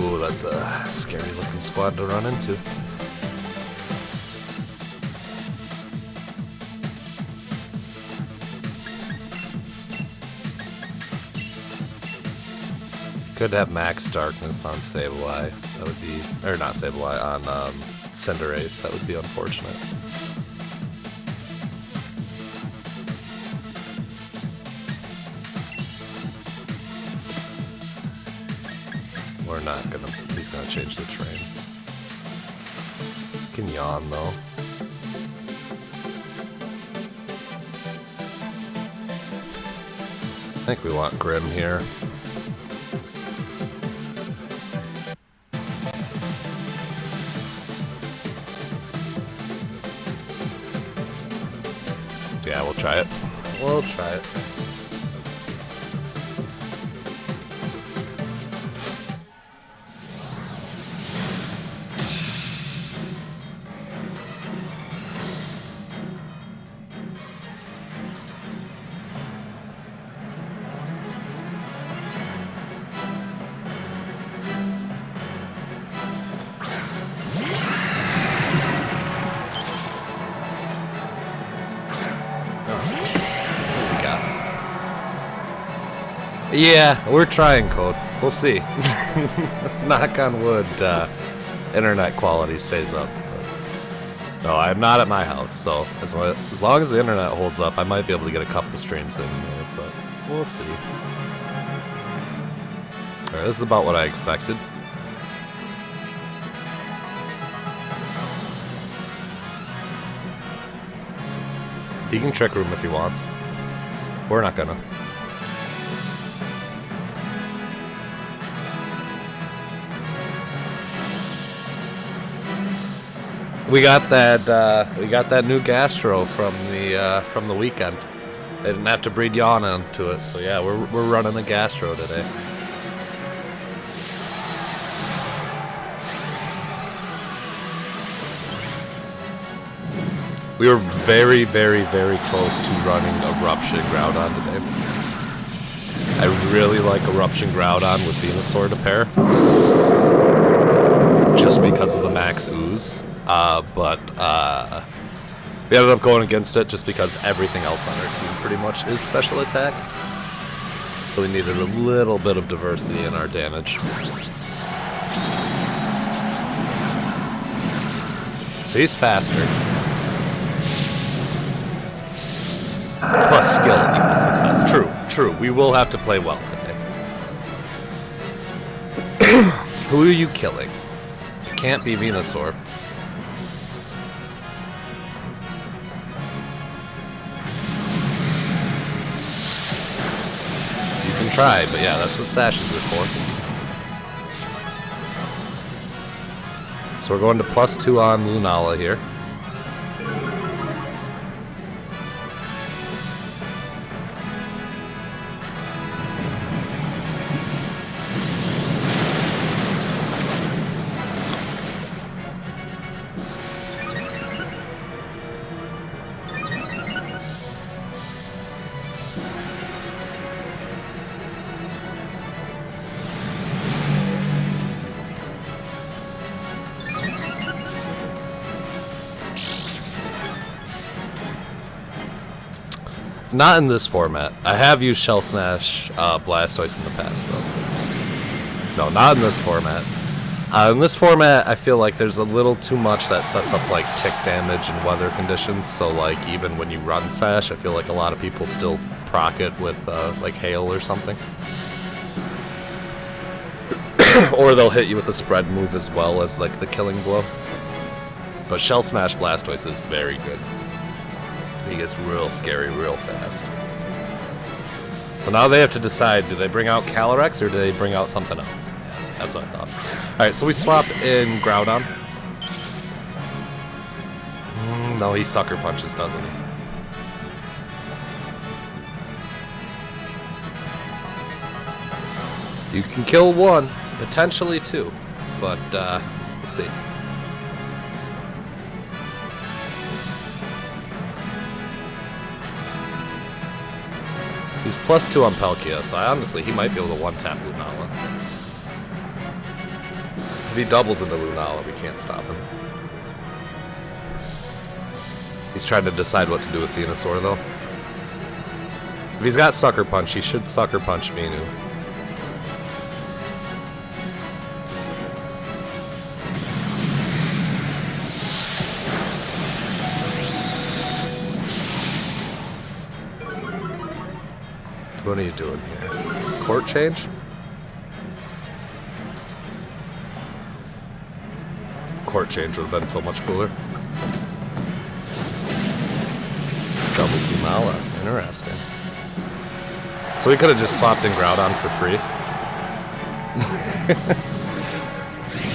Ooh, that's a scary looking squad to run into. Could have max darkness on Sableye. That would be, or not Sableye, on Cinderace. That would be unfortunate. We're not gonna, he's gonna change the train. You can yawn though. I think we want Grim here. Yeah, we'll try it. We'll try it. Yeah, we're trying, Code. We'll see. Knock on wood, internet quality stays up. But no, I'm not at my house, so as long as the internet holds up, I might be able to get a couple streams in there, but we'll see. Alright, this is about what I expected. He can Trick Room if he wants. We're not gonna. We got that new Gastro from the weekend. They didn't have to breed Yawn into it, so yeah, we're running the Gastro today. We were very, very, very close to running Eruption Groudon today. I really like Eruption Groudon with Venusaur to pair, just because of the max ooze. But we ended up going against it just because everything else on our team pretty much is special attack. So we needed a little bit of diversity in our damage. So he's faster. Plus skill equals success. True. We will have to play well today. Who are you killing? It can't be Venusaur. Try, but yeah, that's what Sashes are for. So we're going to +2 on Lunala here. Not in this format. I have used Shell Smash Blastoise in the past, though. No, not in this format. In this format, I feel like there's a little too much that sets up, like, tick damage and weather conditions, so, like, even when you run Sash, I feel like a lot of people still proc it with, like, Hail or something. Or they'll hit you with a spread move as well as, like, the killing blow. But Shell Smash Blastoise is very good. He gets real scary real fast. So now they have to decide, do they bring out Calyrex or do they bring out something else? Yeah, that's what I thought. Alright, so we swap in Groudon. No, he sucker punches, doesn't he? You can kill one, potentially two, but we'll see. He's +2 on Palkia, so honestly, he might be able to one-tap Lunala. If he doubles into Lunala, we can't stop him. He's trying to decide what to do with Venusaur, though. If he's got Sucker Punch, he should Sucker Punch Venu. What are you doing here? Court change? Court change would have been so much cooler. Double Lunala. Interesting. So we could have just swapped in Groudon for free.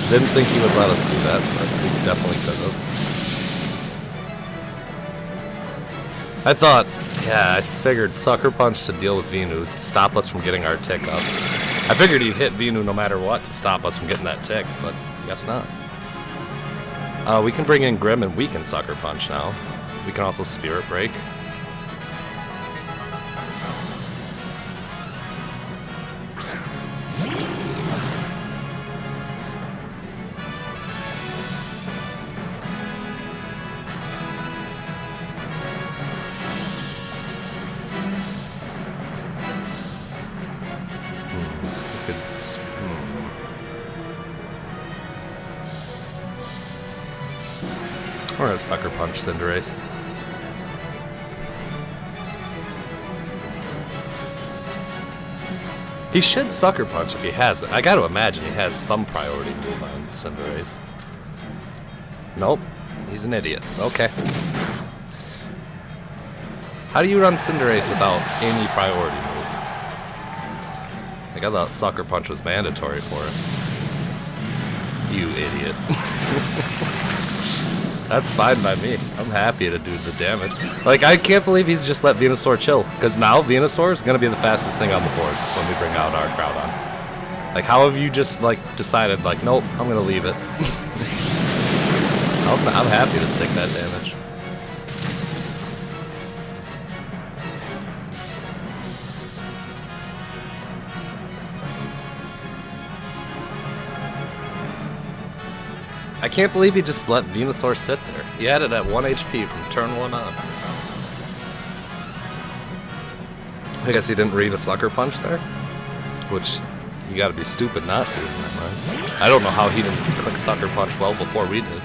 Didn't think he would let us do that, but we definitely could have. I thought, yeah, I figured Sucker Punch to deal with Venu, stop us from getting our tick up. I figured he'd hit Venu no matter what to stop us from getting that tick, but I guess not. We can bring in Grim and we can Sucker Punch now. We can also Spirit Break. Or a Sucker Punch Cinderace. He should Sucker Punch if he has it. I gotta imagine he has some priority move on Cinderace. Nope. He's an idiot. Okay. How do you run Cinderace without any priority moves? Like, I thought Sucker Punch was mandatory for it. You idiot. That's fine by me. I'm happy to do the damage. Like, I can't believe he's just let Venusaur chill. Because now Venusaur is going to be the fastest thing on the board when we bring out our Groudon. Like, how have you just, like, decided, like, nope, I'm going to leave it. I'm happy to stick that damage. I can't believe he just let Venusaur sit there. He had it at 1 HP from turn 1 on. I guess he didn't read a Sucker Punch there, which you gotta be stupid not to in my mind. I don't know how he didn't click Sucker Punch well before we did.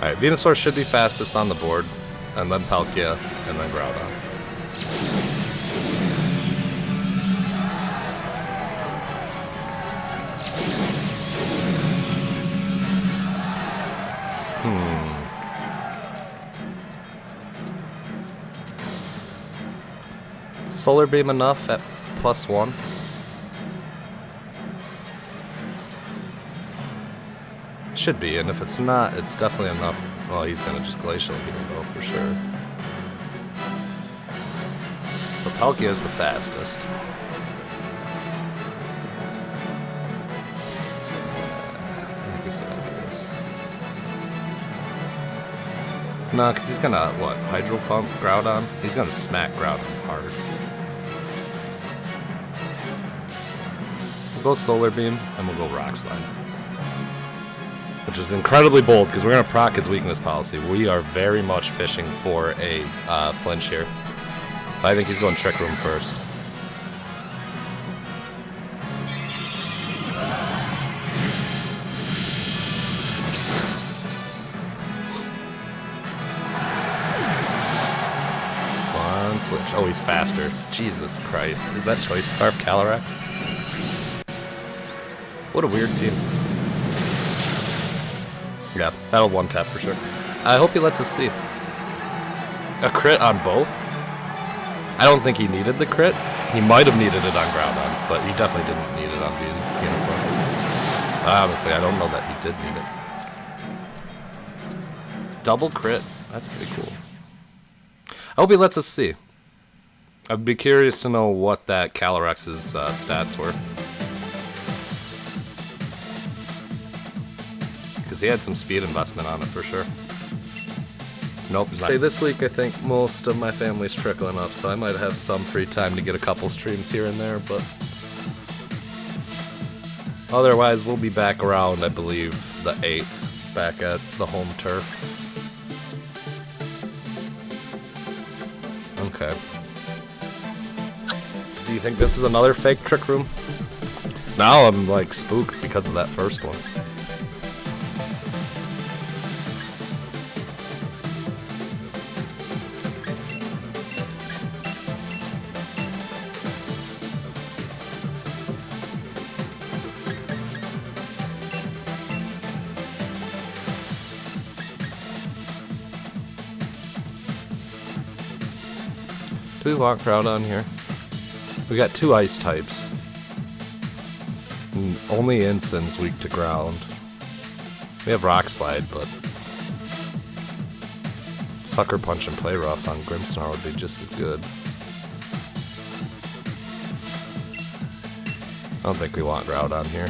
Alright, Venusaur should be fastest on the board, and then Palkia, and then Groudon. Solar Beam enough at +1? Should be, and if it's not, it's definitely enough. Well, he's gonna just Glacial Beam though, for sure. But Palkia is the fastest. I think he's gonna do this. No, because he's gonna, what, Hydro Pump Groudon? He's gonna smack Groudon hard. We'll go Solar Beam, and we'll go Rock Slide. Which is incredibly bold, because we're gonna proc his weakness policy. We are very much fishing for a flinch here. I think he's going Trick Room first. One flinch. Oh, he's faster. Jesus Christ. Is that Choice Scarf Calyrex? What a weird team. Yeah, that'll one-tap for sure. I hope he lets us see. A crit on both? I don't think he needed the crit. He might have needed it on Groudon, but he definitely didn't need it on Venusaur. Honestly, I don't know that he did need it. Double crit? That's pretty cool. I hope he lets us see. I'd be curious to know what that Calyrex's stats were. Because he had some speed investment on it for sure. Nope. This week I think most of my family's trickling up, so I might have some free time to get a couple streams here and there, but otherwise we'll be back around, I believe, the 8th, back at the home turf. Okay. Do you think this is another fake trick room? Now I'm like spooked because of that first one. Do we want Groudon here? We got 2 ice types. Only Instin's weak to ground. We have Rock Slide, but Sucker Punch and Play Rough on Grimmsnarl would be just as good. I don't think we want Groudon here.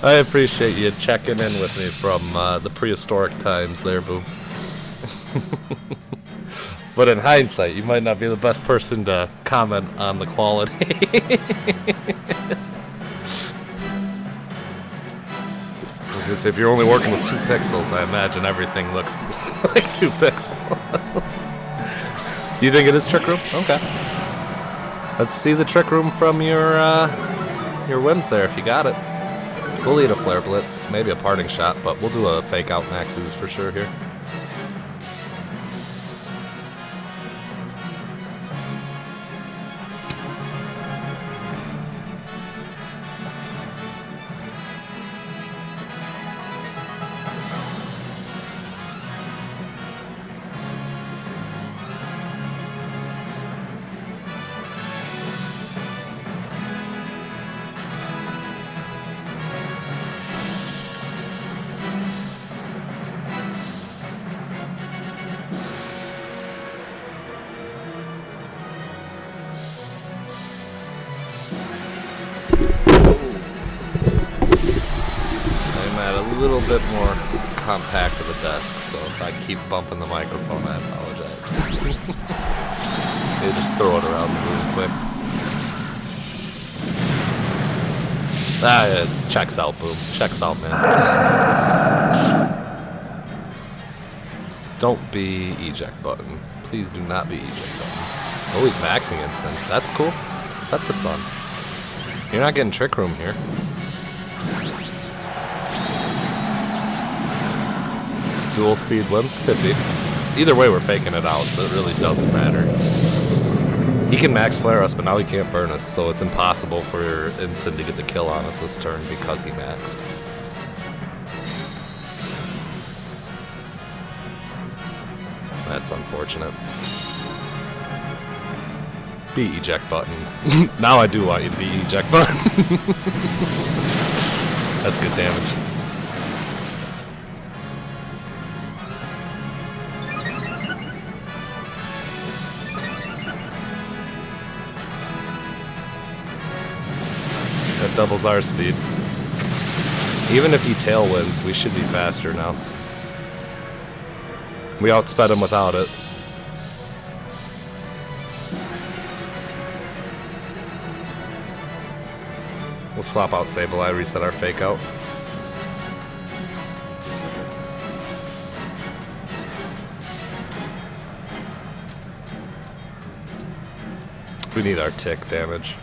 I appreciate you checking in with me from the prehistoric times there, Boo. But in hindsight, you might not be the best person to comment on the quality. I was gonna say, if you're only working with 2 pixels, I imagine everything looks like 2 pixels. You think it is Trick Room? Okay. Let's see the Trick Room from your whims there, if you got it. We'll eat a Flare Blitz, maybe a Parting Shot, but we'll do a Fake Out Max Ooze for sure here. A little bit more compact to the desk, so if I keep bumping the microphone, I apologize. Maybe just throw it around really quick. Ah, it checks out, Boom. Checks out, man. Don't be eject button. Please do not be eject button. Oh, he's maxing instant. That's cool. Set the sun. You're not getting Trick Room here. Dual speed limbs? Could be. Either way, we're faking it out, so it really doesn't matter. He can max flare us, but now he can't burn us, so it's impossible for Instant to get the kill on us this turn because he maxed. That's unfortunate. Be eject button. Now I do want you to be eject button. That's good damage. That doubles our speed. Even if he tailwinds, we should be faster now. We outsped him without it. We'll swap out Sableye, reset our fake out. We need our tick damage.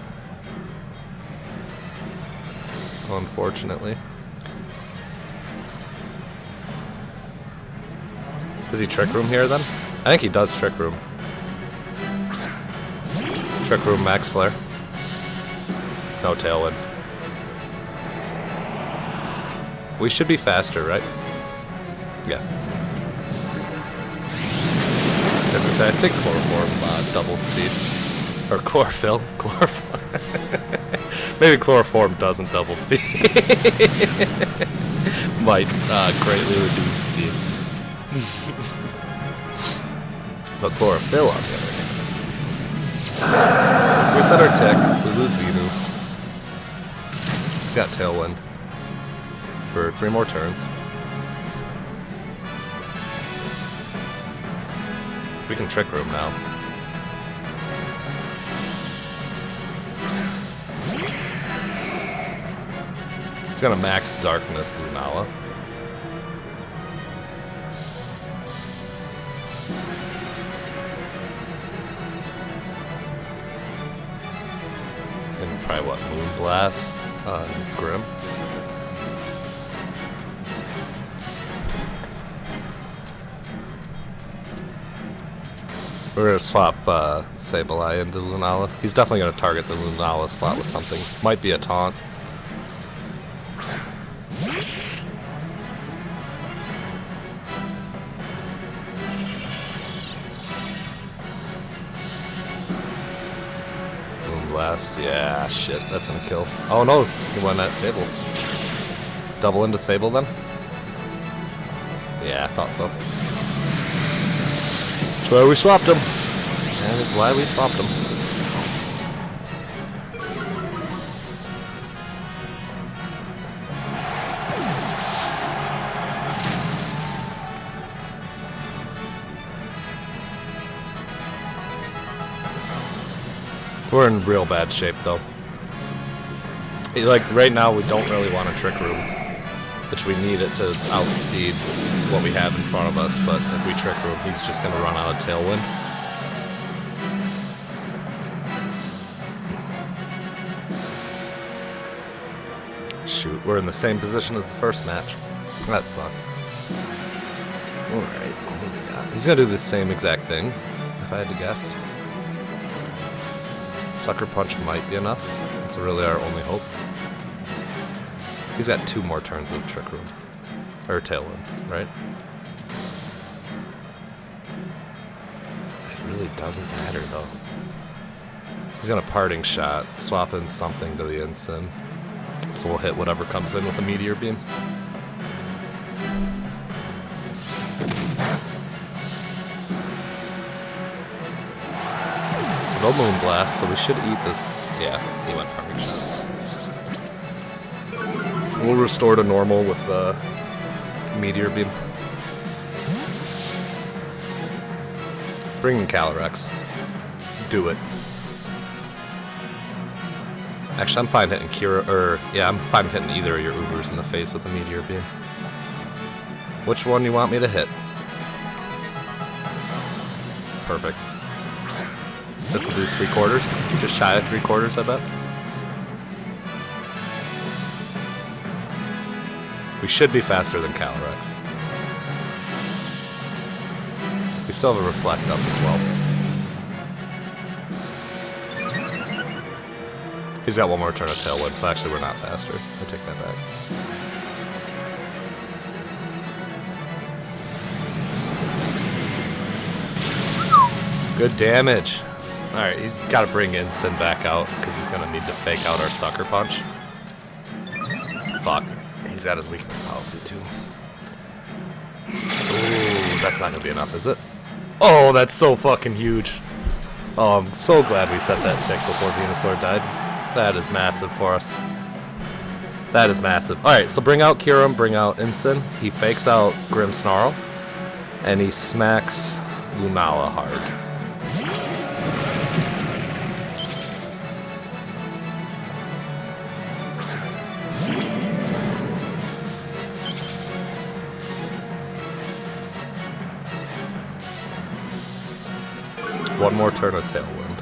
Unfortunately. Does he Trick Room here then? I think he does Trick Room. Trick Room max flare. No tailwind. We should be faster, right? Yeah. As I say, I think Chloroform double speed. Or Chlorophyll. Chloroform. Maybe Chloroform doesn't double speed. Might greatly reduce speed. But Chlorophyll on the other hand. So we set our tick, we lose Venu. He's got Tailwind for 3 more turns. We can Trick Room now. He's gonna max Darkness Lunala. And probably what, Moonblast on Grim. We're gonna swap Sableye into Lunala. He's definitely gonna target the Lunala slot with something. Might be a taunt. Moonblast, yeah, shit, that's gonna kill. Oh no, he won that Sable. Double into Sable then? Yeah, I thought so. That's why we swapped him. That is why we swapped him. We're in real bad shape though. Like right now we don't really want a Trick Room, which we need it to outspeed what we have in front of us, but if we Trick Room, he's just gonna run out of Tailwind. Shoot, we're in the same position as the first match. That sucks. Alright, what do we got? He's gonna do the same exact thing, if I had to guess. Sucker Punch might be enough. That's really our only hope. He's got 2 more turns of Trick Room. Or Tailwind, right? It really doesn't matter though. He's gonna Parting Shot, swap in something to the Ensign. So we'll hit whatever comes in with a Meteor Beam. So no Moonblast, so we should eat this. Yeah, he went Parting Shot. We'll restore to normal with the Meteor Beam. Bring in Calyrex. Do it. Actually, I'm fine hitting I'm fine hitting either of your Ubers in the face with a Meteor Beam. Which one do you want me to hit? Perfect. This will do 3/4. Just shy of 3/4, I bet. We should be faster than Calyrex. We still have a Reflect up as well. He's got 1 more turn of Tailwind, so actually we're not faster. I take that back. Good damage. Alright, he's got to bring Ensign back out, because he's going to need to fake out our Sucker Punch. Fuck. He's got his weakness policy, too. Ooh, that's not going to be enough, is it? Oh, that's so fucking huge. Oh, I'm so glad we set that tick before Venusaur died. That is massive for us. That is massive. Alright, so bring out Kyurem, bring out Ensign. He fakes out Grimmsnarl. And he smacks Lunala hard. One more turn of Tailwind.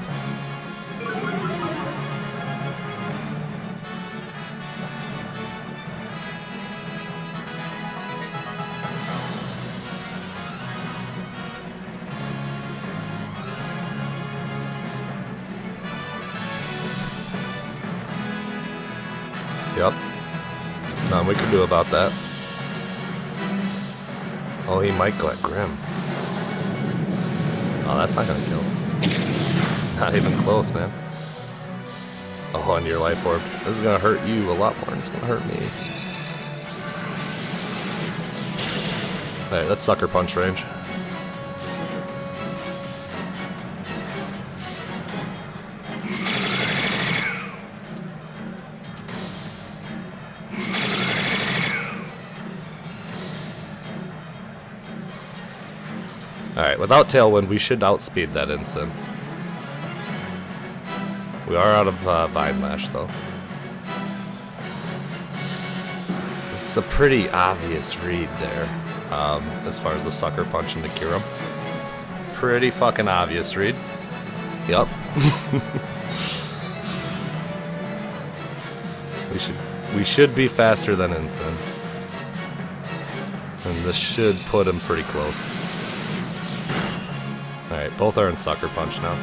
Yep. Nothing we can do about that. Oh, he might go at Grim. Oh, that's not gonna kill. Not even close, man. Oh, and your Life Orb. This is gonna hurt you a lot more than it's gonna hurt me. Alright, that's Sucker Punch range. Alright, without Tailwind, we should outspeed that Incin. We are out of Vine Lash, though. It's a pretty obvious read there, as far as the Sucker Punch into Kyurem. Pretty fucking obvious read. Yup. we should be faster than Incin. And this should put him pretty close. Alright, both are in Sucker Punch now.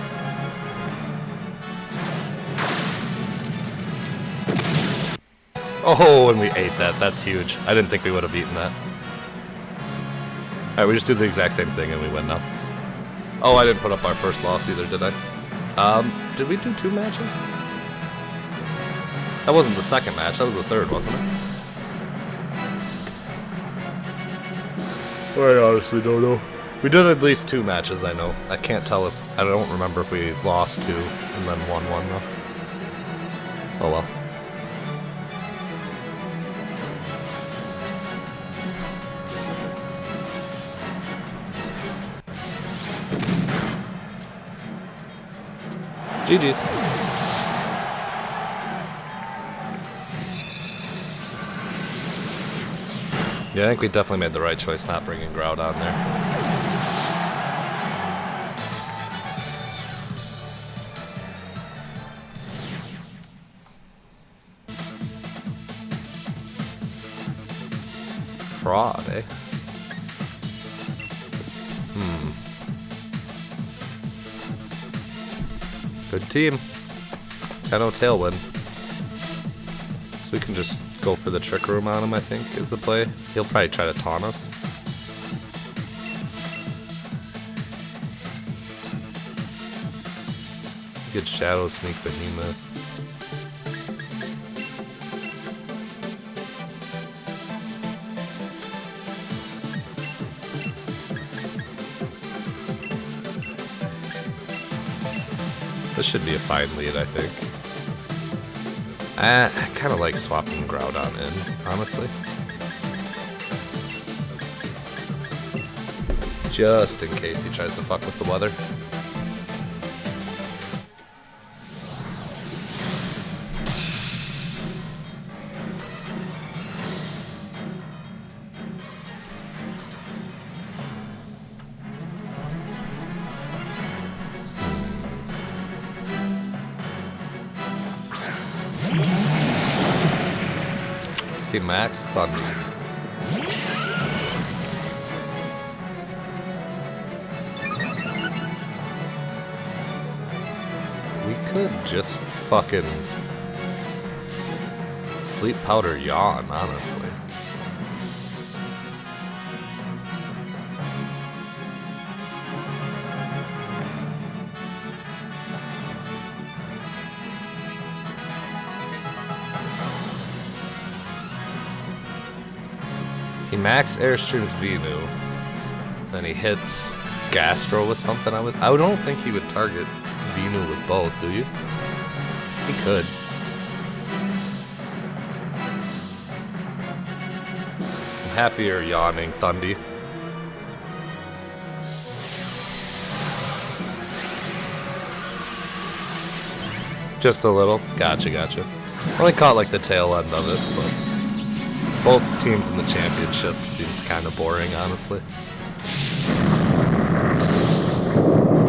Oh, and we ate that. That's huge. I didn't think we would have eaten that. Alright, we just do the exact same thing and we win now. Oh, I didn't put up our first loss either, did I? Did we do 2 matches? That wasn't the second match, that was the third, wasn't it? I honestly don't know. We did at least 2 matches, I know. I can't tell if... I don't remember if we lost 2 and then won 1, though. Oh well. GG's. Yeah, I think we definitely made the right choice not bringing Groudon there. Fraud, eh? Good team. It's got no Tailwind. So we can just go for the Trick Room on him, I think, is the play. He'll probably try to taunt us. Good Shadow Sneak Behemoth. This should be a fine lead, I think. I kind of like swapping Groudon in, honestly. Just in case he tries to fuck with the weather. See Max Thunder. We could just fucking Sleep Powder Yawn, honestly. He max Airstreams Venu, then he hits Gastro with something. I don't think he would target Venu with both, do you? He could. I'm happier yawning Thundy. Just a little. Gotcha. Only caught like the tail end of it, but both teams in the championship seem kind of boring, honestly.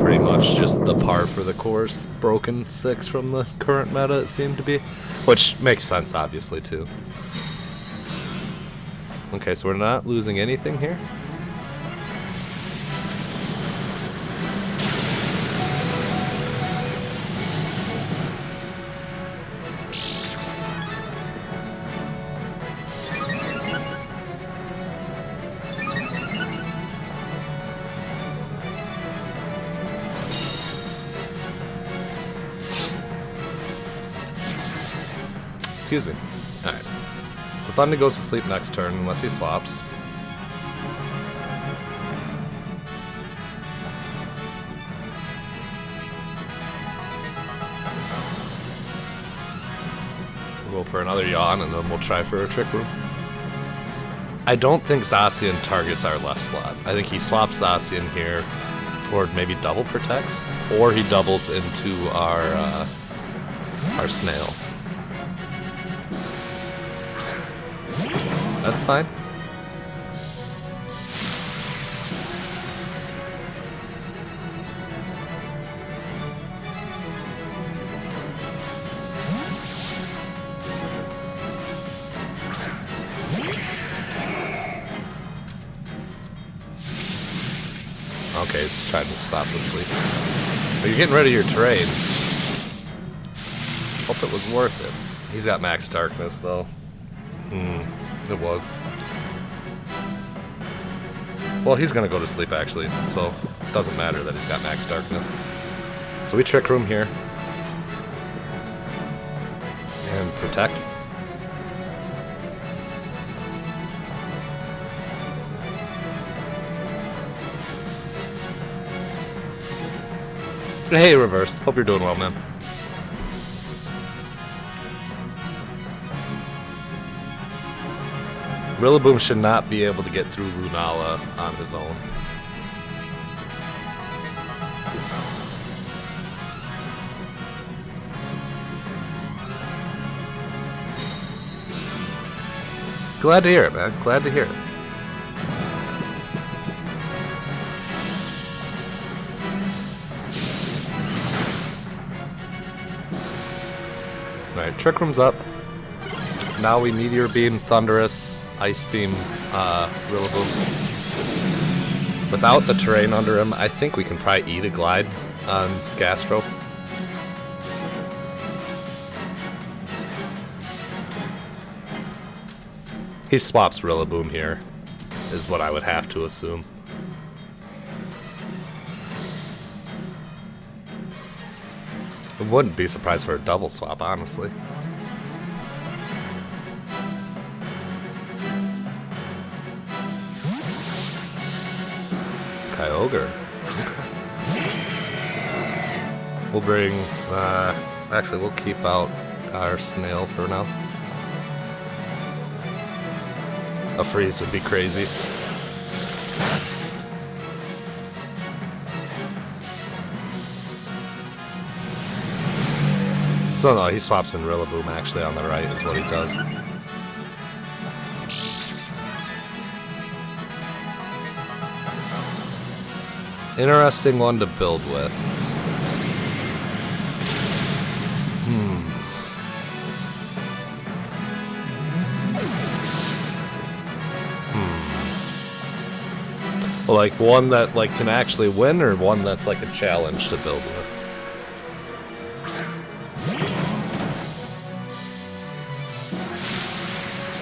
Pretty much just the par for the course, broken 6 from the current meta, it seemed to be. Which makes sense, obviously, too. Okay, so we're not losing anything here. Excuse me. Alright. So Thunder goes to sleep next turn unless he swaps. We'll go for another yawn and then we'll try for a Trick Room. I don't think Zacian targets our left slot. I think he swaps Zacian here, or maybe double protects, or he doubles into our snail. That's fine. Okay, he's trying to stop the sleep. But you're getting rid of your terrain. Hope it was worth it. He's got max darkness, though. It was. Well, he's gonna go to sleep, actually, so it doesn't matter that he's got max darkness. So we Trick Room here. And protect. Hey, Reverse. Hope you're doing well, man. Rillaboom should not be able to get through Lunala on his own. Glad to hear it, man. Glad to hear it. Alright, Trick Room's up. Now we Meteor Beam, Thunderous, Ice Beam, Rillaboom. Without the terrain under him, I think we can probably eat a Glide on Gastro. He swaps Rillaboom here, is what I would have to assume. I wouldn't be surprised for a double swap, honestly. Kyogre. We'll bring, actually we'll keep out our snail for now. A freeze would be crazy. So no, he swaps in Rillaboom actually on the right is what he does. Interesting one to build with. Like one that like can actually win, or one that's like a challenge to build with.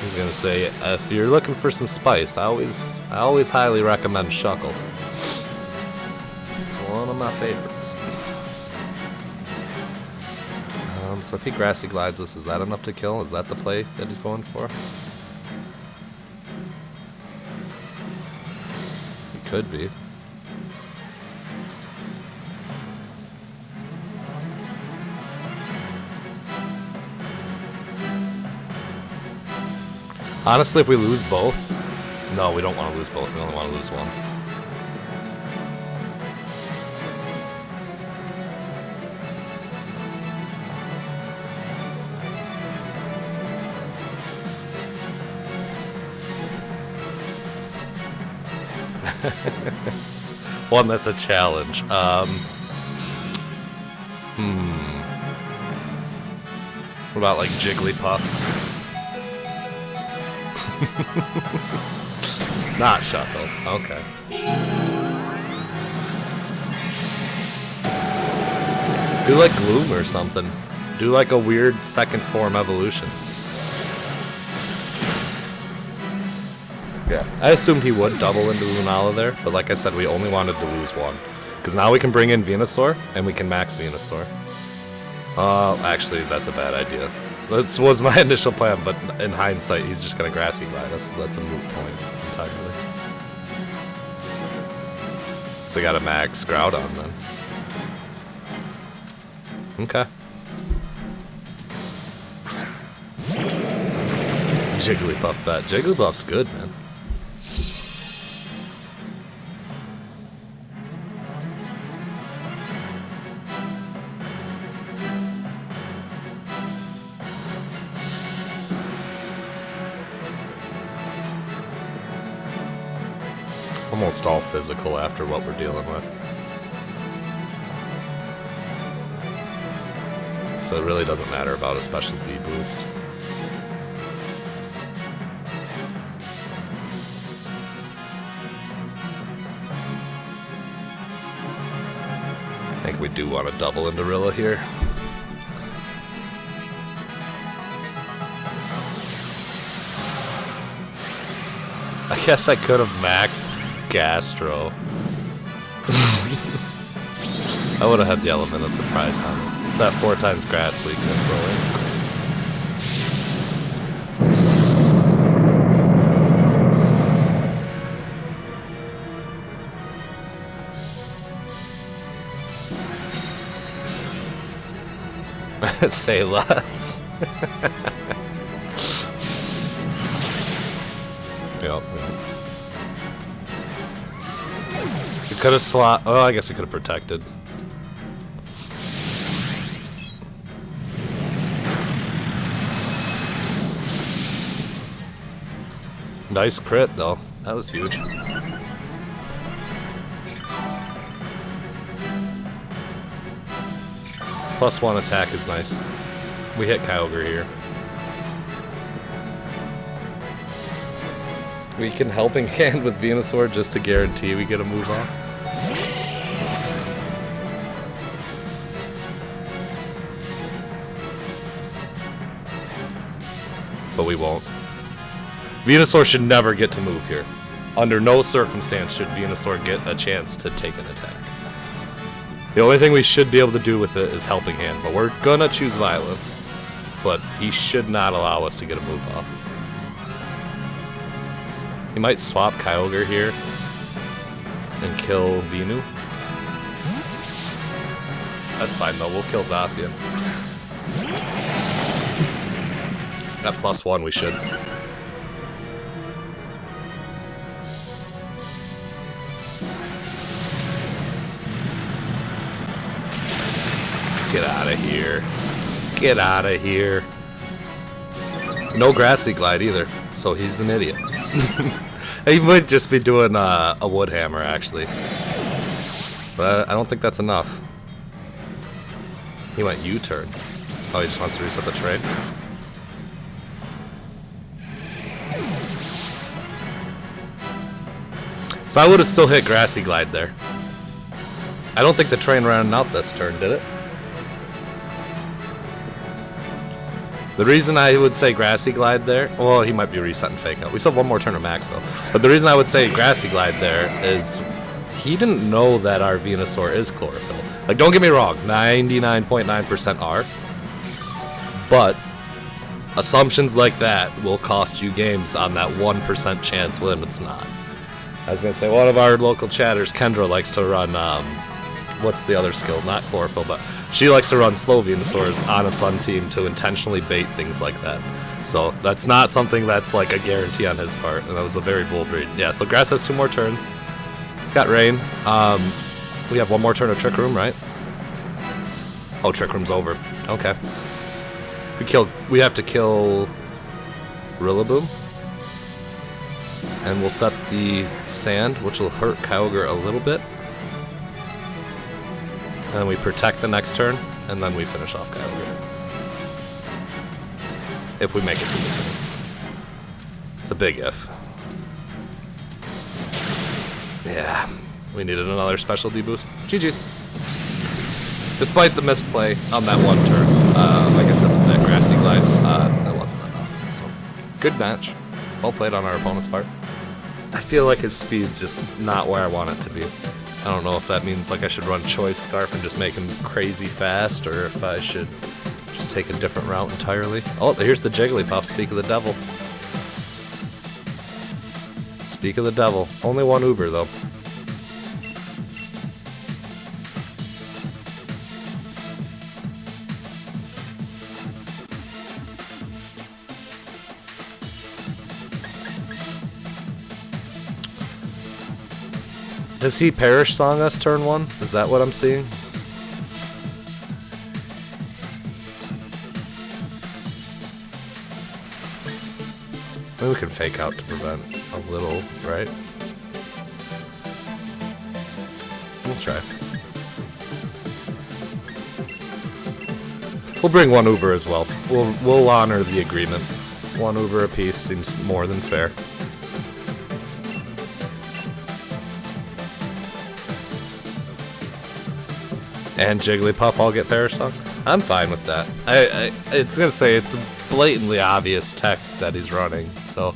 He's gonna say, if you're looking for some spice, I always highly recommend Shuckle. It's one of my favorites. So if he Grassy Glides us, is that enough to kill? Is that the play that he's going for? Could be. Honestly, if we lose both... No, we don't want to lose both. We only want to lose one. One that's a challenge. What about like Jigglypuff? Not Shuckle. Okay. Do like Gloom or something. Do like a weird second form evolution. Yeah, I assumed he would double into Lunala there, but like I said, we only wanted to lose one. Because now we can bring in Venusaur, and we can max Venusaur. Actually, that's a bad idea. That was my initial plan, but in hindsight, he's just going to Grassy Glide us. That's a moot point entirely. So we got to max Groudon then. Okay. Jigglypuff bet. Jigglypuff's good, man. almost all physical after what we're dealing with. So it really doesn't matter about a special D boost. I think we do want to double into Rilla here. I guess I could have maxed Gastro. I would have had the element of surprise on it. That 4 times grass weakness rolling. Say less. Yep. We could have slot. Oh, I guess we could have protected. Nice crit though. That was huge. +1 attack is nice. We hit Kyogre here. We can Helping Hand with Venusaur just to guarantee we get a move off. But we won't. Venusaur should never get to move here. Under no circumstance should Venusaur get a chance to take an attack. The only thing we should be able to do with it is Helping Hand, but we're gonna choose Violence. But he should not allow us to get a move off. He might swap Kyogre here and kill Venu. That's fine though, we'll kill Zacian. At +1 we should. Get out of here. Get out of here. No Grassy Glide either, so he's an idiot. He might just be doing a Wood Hammer, actually. But I don't think that's enough. He went U-turn. Oh, he just wants to reset the trade? So I would have still hit Grassy Glide there. I don't think the train ran out this turn, did it? The reason I would say Grassy Glide there, well, he might be resetting Fake Out. We still have one more turn of Max though. But the reason I would say Grassy Glide there is he didn't know that our Venusaur is Chlorophyll. Like, don't get me wrong, 99.9% are. But assumptions like that will cost you games on that 1% chance when it's not. I was gonna say, one of our local chatters, Kendra, likes to run, what's the other skill? Not Chlorophyll, but she likes to run slow Venusaurs on a Sun team to intentionally bait things like that. So that's not something that's like a guarantee on his part, and that was a very bold read. Yeah, so Grass has 2 more turns. It's got Rain. We have 1 more turn of Trick Room, right? Oh, Trick Room's over. Okay. We have to kill Rillaboom. And we'll set the Sand, which will hurt Kyogre a little bit. And then we protect the next turn, and then we finish off Kyogre. If we make it through the turn. It's a big if. Yeah, we needed another specialty boost. GG's. Despite the misplay on that 1 turn, like I said, that Grassy Glide, that wasn't enough. So, good match. Well played on our opponent's part. I feel like his speed's just not where I want it to be. I don't know if that means like I should run Choice Scarf and just make him crazy fast, or if I should just take a different route entirely. Oh, here's the Jigglypuff, speak of the devil. Speak of the devil. Only 1 Uber though. Does he Perish Song us turn 1? Is that what I'm seeing? Maybe we can Fake Out to prevent a little, right? We'll try. We'll bring one Uber as well. We'll honor the agreement. One Uber apiece seems more than fair. And Jigglypuff all get Parasong? I'm fine with that. It's gonna say it's a blatantly obvious tech that he's running, so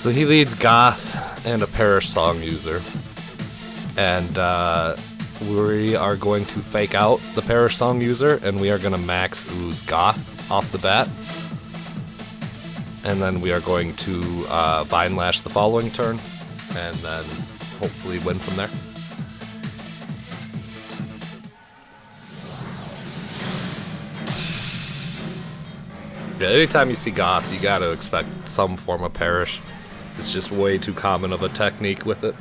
he leads Goth and a Parasong user. And we are going to fake out the Parasong user, and we are gonna max ooze Goth off the bat. And then we are going to Vine Lash the following turn, and then hopefully win from there. Yeah, anytime you see Goth, you gotta expect some form of Perish. It's just way too common of a technique with it.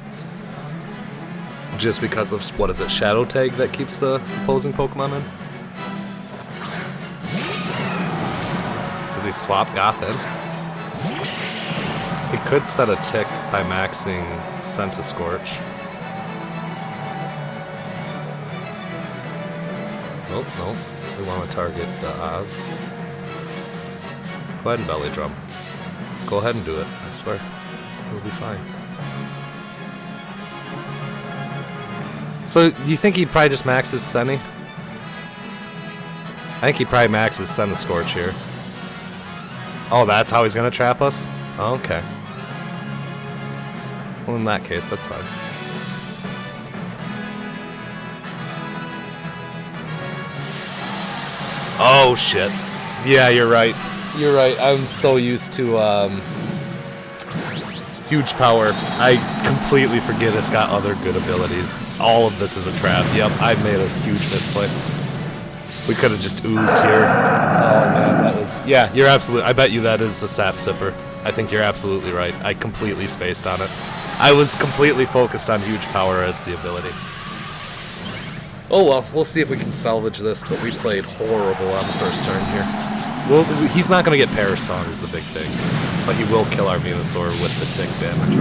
Just because of, what is it, Shadow Tag that keeps the opposing Pokemon in? Does he swap Goth in? He could set a tick by maxing Scentiscorch. Nope, nope. We want to target the Oz. Go ahead and Belly Drum. Go ahead and do it, I swear. It'll be fine. So, do you think he'd probably just max his Senny? I think he probably maxes Scentiscorch here. Oh, that's how he's gonna trap us? Oh, okay. Well, in that case, that's fine. Oh, shit. Yeah, you're right. You're right. I'm so used to huge power. I completely forget it's got other good abilities. All of this is a trap. Yep, I made a huge misplay. We could have just oozed here. Oh man, that was... Yeah, you're absolutely... I bet you that is a Sap Sipper. I think you're absolutely right. I completely spaced on it. I was completely focused on huge power as the ability. Oh well, we'll see if we can salvage this, but we played horrible on the first turn here. Well, he's not going to get Parasong is the big thing, but he will kill our Venusaur with the tick damage.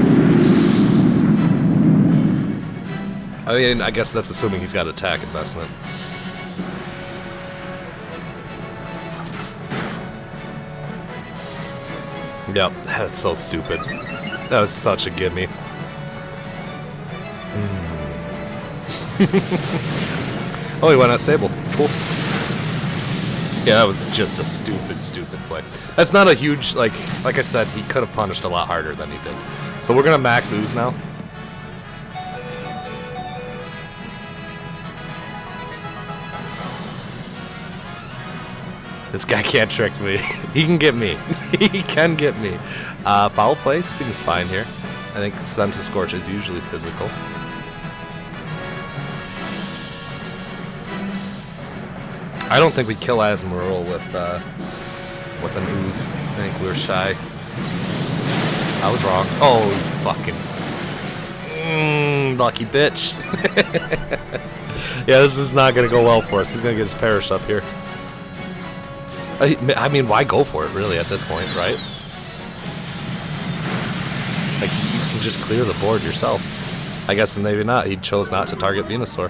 I mean, I guess that's assuming he's got attack investment. Yep, that's so stupid. That was such a gimme. Oh, he went out Sable. Cool. Yeah, that was just a stupid play. That's not a huge, like I said, he could have punished a lot harder than he did. So we're gonna max ooze now. This guy can't trick me. He can get me. He can get me. Foul play seems fine here. I think Scentiscorch is usually physical. I don't think we kill Azumarill with an ooze. I think we were shy. I was wrong. Oh, fucking lucky bitch. Yeah, this is not gonna go well for us. He's gonna get his Perish up here. I mean, why go for it, really, at this point, right? Like, you can just clear the board yourself. I guess maybe not. He chose not to target Venusaur.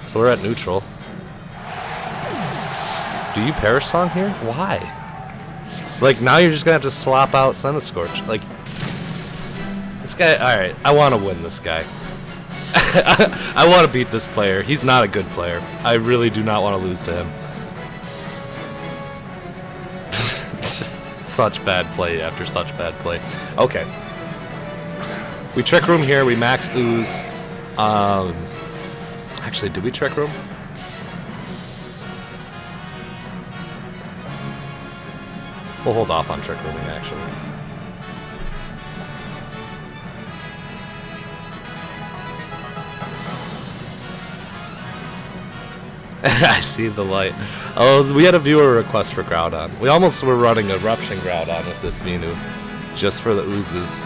So we're at neutral. Do you Parasong here? Why? Like, now you're just gonna have to swap out Scentiscorch. Like, this guy, alright, I want to win this guy. I want to beat this player. He's not a good player. I really do not want to lose to him. It's just such bad play after such bad play. Okay. We Trick Room here, we max ooze. Actually, did we Trick Room? We'll hold off on Trick Rooming, actually. I see the light. Oh, we had a viewer request for Groudon. We almost were running Eruption Groudon with this Venu, just for the oozes.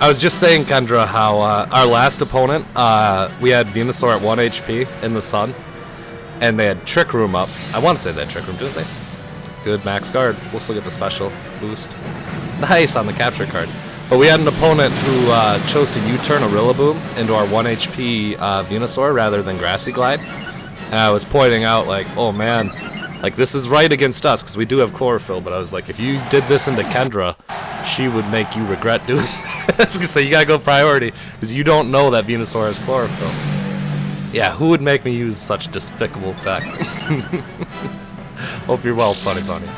I was just saying, Kendra, how our last opponent, we had Venusaur at 1 HP in the sun, and they had Trick Room up. I want to say they had Trick Room, didn't they? Good max guard. We'll still get the special boost. Nice on the capture card. But we had an opponent who chose to U-turn a Rillaboom into our 1 HP Venusaur rather than Grassy Glide. And I was pointing out, like, oh man, like this is right against us because we do have Chlorophyll. But I was like, if you did this into Kendra, she would make you regret doing this. So you gotta go priority because you don't know that Venusaur has Chlorophyll. Yeah, who would make me use such despicable tech? Hope you're well, Funny Bunny.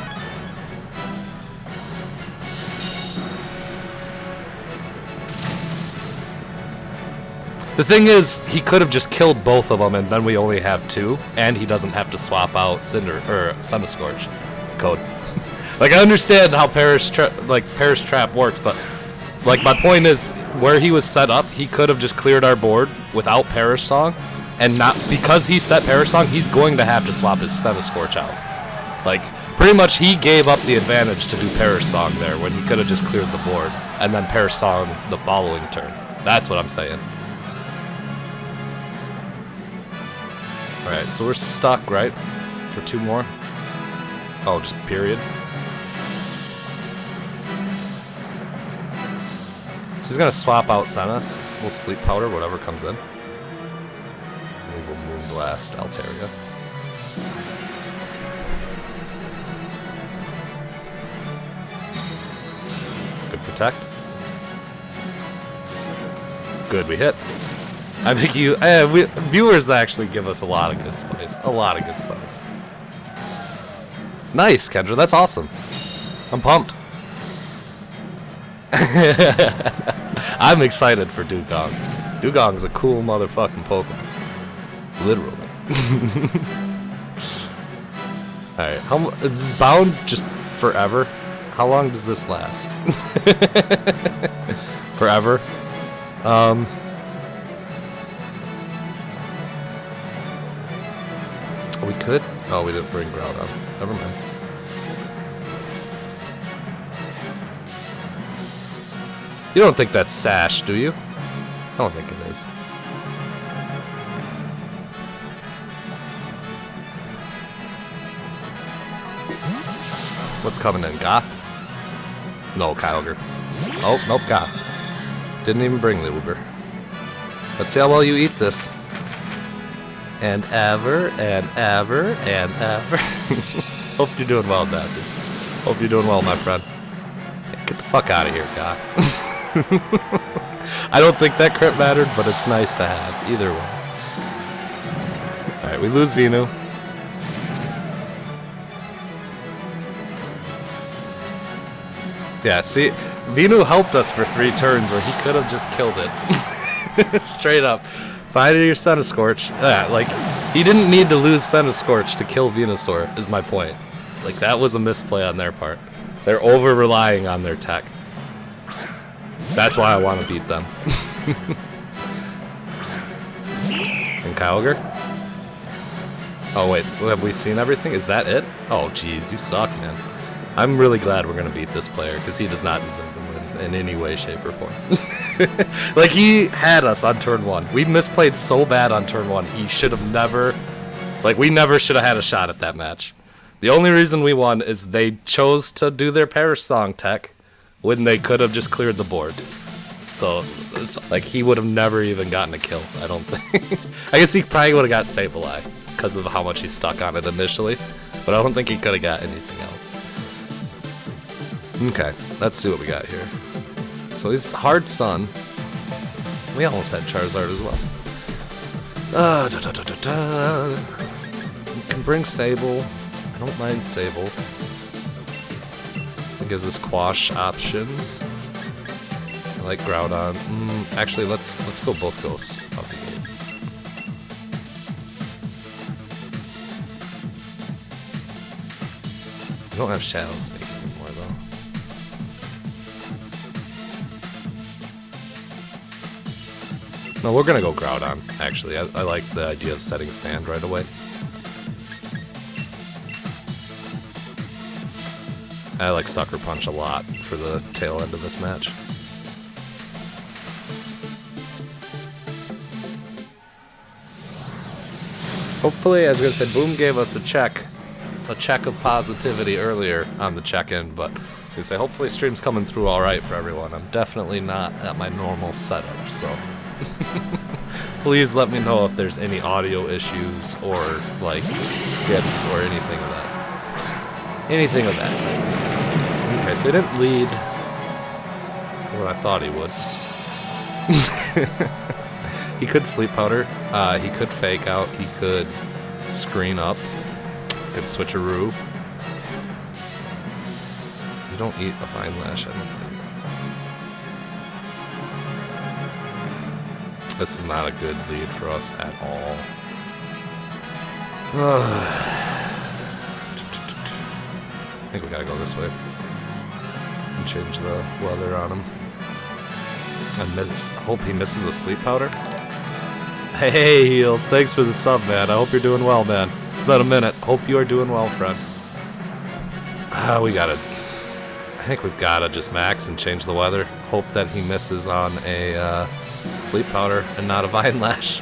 The thing is, he could have just killed both of them, and then we only have 2, and he doesn't have to swap out Scorch code. Like, I understand how Perish Trap works, but like my point is, where he was set up, he could have just cleared our board without Perish Song, and not because he set Perish Song, he's going to have to swap his Scorch out. Like, pretty much he gave up the advantage to do Perish Song there when he could have just cleared the board, and then Perish Song the following turn. That's what I'm saying. Alright, so we're stuck, right? For 2 more? Oh, just period. So he's gonna swap out Senna. We'll Sleep Powder, whatever comes in. We will Moonblast Altaria. Good protect. Good, we hit. I think viewers actually give us a lot of good spice. A lot of good spice. Nice, Kendra. That's awesome. I'm pumped. I'm excited for Dugong. Dugong's a cool motherfucking Pokemon. Literally. Alright, is this bound just forever? How long does this last? Forever? We could? Oh, we didn't bring Groudon. Never mind. You don't think that's Sash, do you? I don't think it is. What's coming in? Goth? No, Kyogre. Oh, nope, Goth. Didn't even bring the Uber. Let's see how well you eat this. And ever, and ever, and ever. Hope you're doing well, Dad. Hope you're doing well, my friend. Yeah, get the fuck out of here, God. I don't think that crit mattered, but it's nice to have. Either way. Alright, we lose Venu. Yeah, see, Venu helped us for 3 turns where he could have just killed it. Straight up. Find your Scorch. Yeah, like, he didn't need to lose Scorch to kill Venusaur, is my point. Like, that was a misplay on their part. They're over-relying on their tech. That's why I want to beat them. And Kyogre? Oh, wait, have we seen everything? Is that it? Oh, jeez, you suck, man. I'm really glad we're going to beat this player, because he does not deserve to win in any way, shape, or form. Like, he had us on turn 1. We misplayed so bad on turn 1. He should have never... Like, we never should have had a shot at that match. The only reason we won is they chose to do their Perish Song tech when they could have just cleared the board. So, it's like, he would have never even gotten a kill, I don't think. I guess he probably would have got Sableye because of how much he stuck on it initially. But I don't think he could have got anything else. Okay, let's see what we got here. So he's Hard Sun. We almost had Charizard as well. You can bring Sable. I don't mind Sable. It gives us Quash options. I like Groudon. Actually, let's go both Ghosts out the gate. We don't have Shadow Sneak anymore, though. No, we're gonna go Groudon, actually. I like the idea of setting Sand right away. I like Sucker Punch a lot for the tail end of this match. Hopefully, as I said, Boom gave us a check of positivity earlier on the check-in, but So say, hopefully stream's coming through alright for everyone. I'm definitely not at my normal setup, so please let me know if there's any audio issues or like skips or anything of that. Anything of that type. Okay, so he didn't lead what I thought he would. He could sleep powder, he could fake out, he could screen up, could switcheroo. You don't eat a Vine Lash, I don't think. This is not a good lead for us at all. I think we gotta go this way. And change the weather on him. I hope he misses a sleep powder. Hey, Heels, thanks for the sub, man. I hope you're doing well, man. It's been a minute. Hope you are doing well, friend. I think we've gotta just max and change the weather. Hope that he misses on a sleep powder and not a Vine Lash.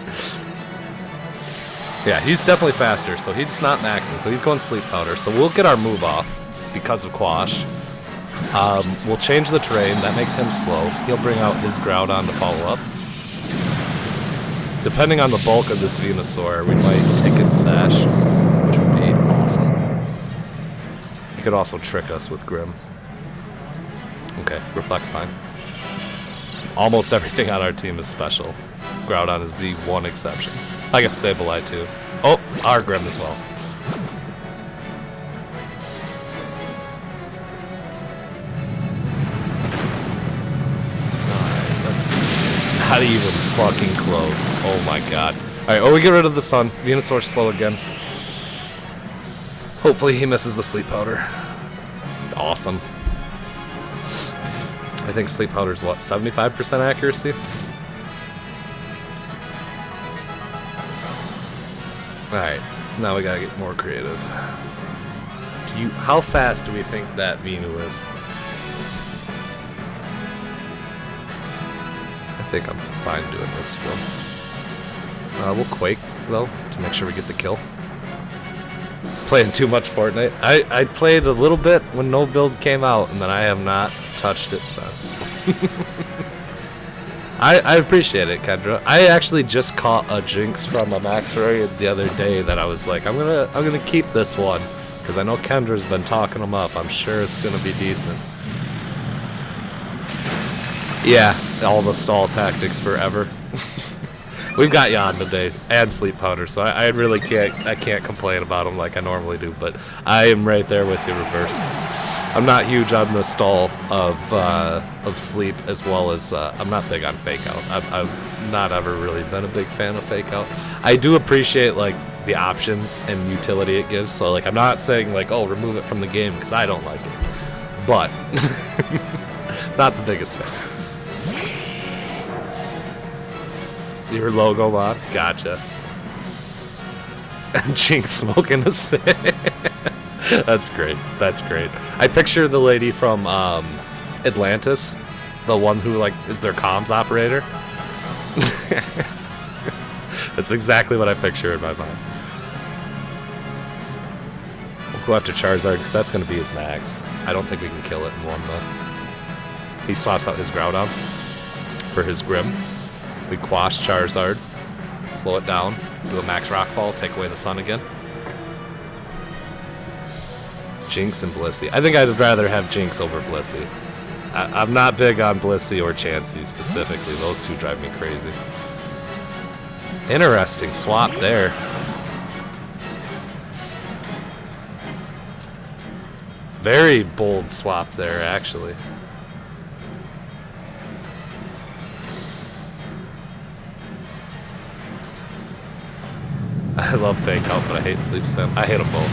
Yeah, he's definitely faster, so he's not maxing, so he's going sleep powder. So we'll get our move off because of Quash. We'll change the terrain, that makes him slow. He'll bring out his Groudon to follow up. Depending on the bulk of this Venusaur, we might take its Sash, which would be awesome. He could also trick us with Grim. Okay, Reflect's fine. Almost everything on our team is special. Groudon is the one exception. I guess Sableye too. Oh, our Grim as well. Alright, that's not even fucking close. Oh my god. Alright, we get rid of the sun. Venusaur's slow again. Hopefully he misses the sleep powder. Awesome. I think sleep powder's what, 75% accuracy? Alright, now we gotta get more creative. How fast do we think that Venu is? I think I'm fine doing this still. We'll Quake, though, to make sure we get the kill. Playing too much Fortnite. I played a little bit when no build came out, and then I have not touched it since. I appreciate it, Kendra. I actually just caught a Jinx from a Max Ray the other day that I was like, I'm gonna keep this one because I know Kendra's been talking them up. I'm sure it's gonna be decent. Yeah, all the stall tactics forever. We've got Yan today and Sleep Powder, so I really can't complain about them like I normally do. But I am right there with you, Reverse. I'm not huge on the stall of sleep, as well as I'm not big on fake out. I've not ever really been a big fan of fake out. I do appreciate like the options and utility it gives. So like I'm not saying like, oh, remove it from the game because I don't like it, but not the biggest fan. Your logo mod, gotcha. Jinx smoking a cig. That's great. That's great. I picture the lady from Atlantis, the one who like is their comms operator. That's exactly what I picture in my mind. We'll go after Charizard because that's going to be his max. I don't think we can kill it in one though. He swaps out his Groudon for his Grim. We quash Charizard, slow it down, do a max Rockfall, take away the sun again. Jinx and Blissey. I think I'd rather have Jinx over Blissey. I'm not big on Blissey or Chansey specifically. Those two drive me crazy. Interesting swap there. Very bold swap there, actually. I love fake out, but I hate sleep spam. I hate them both.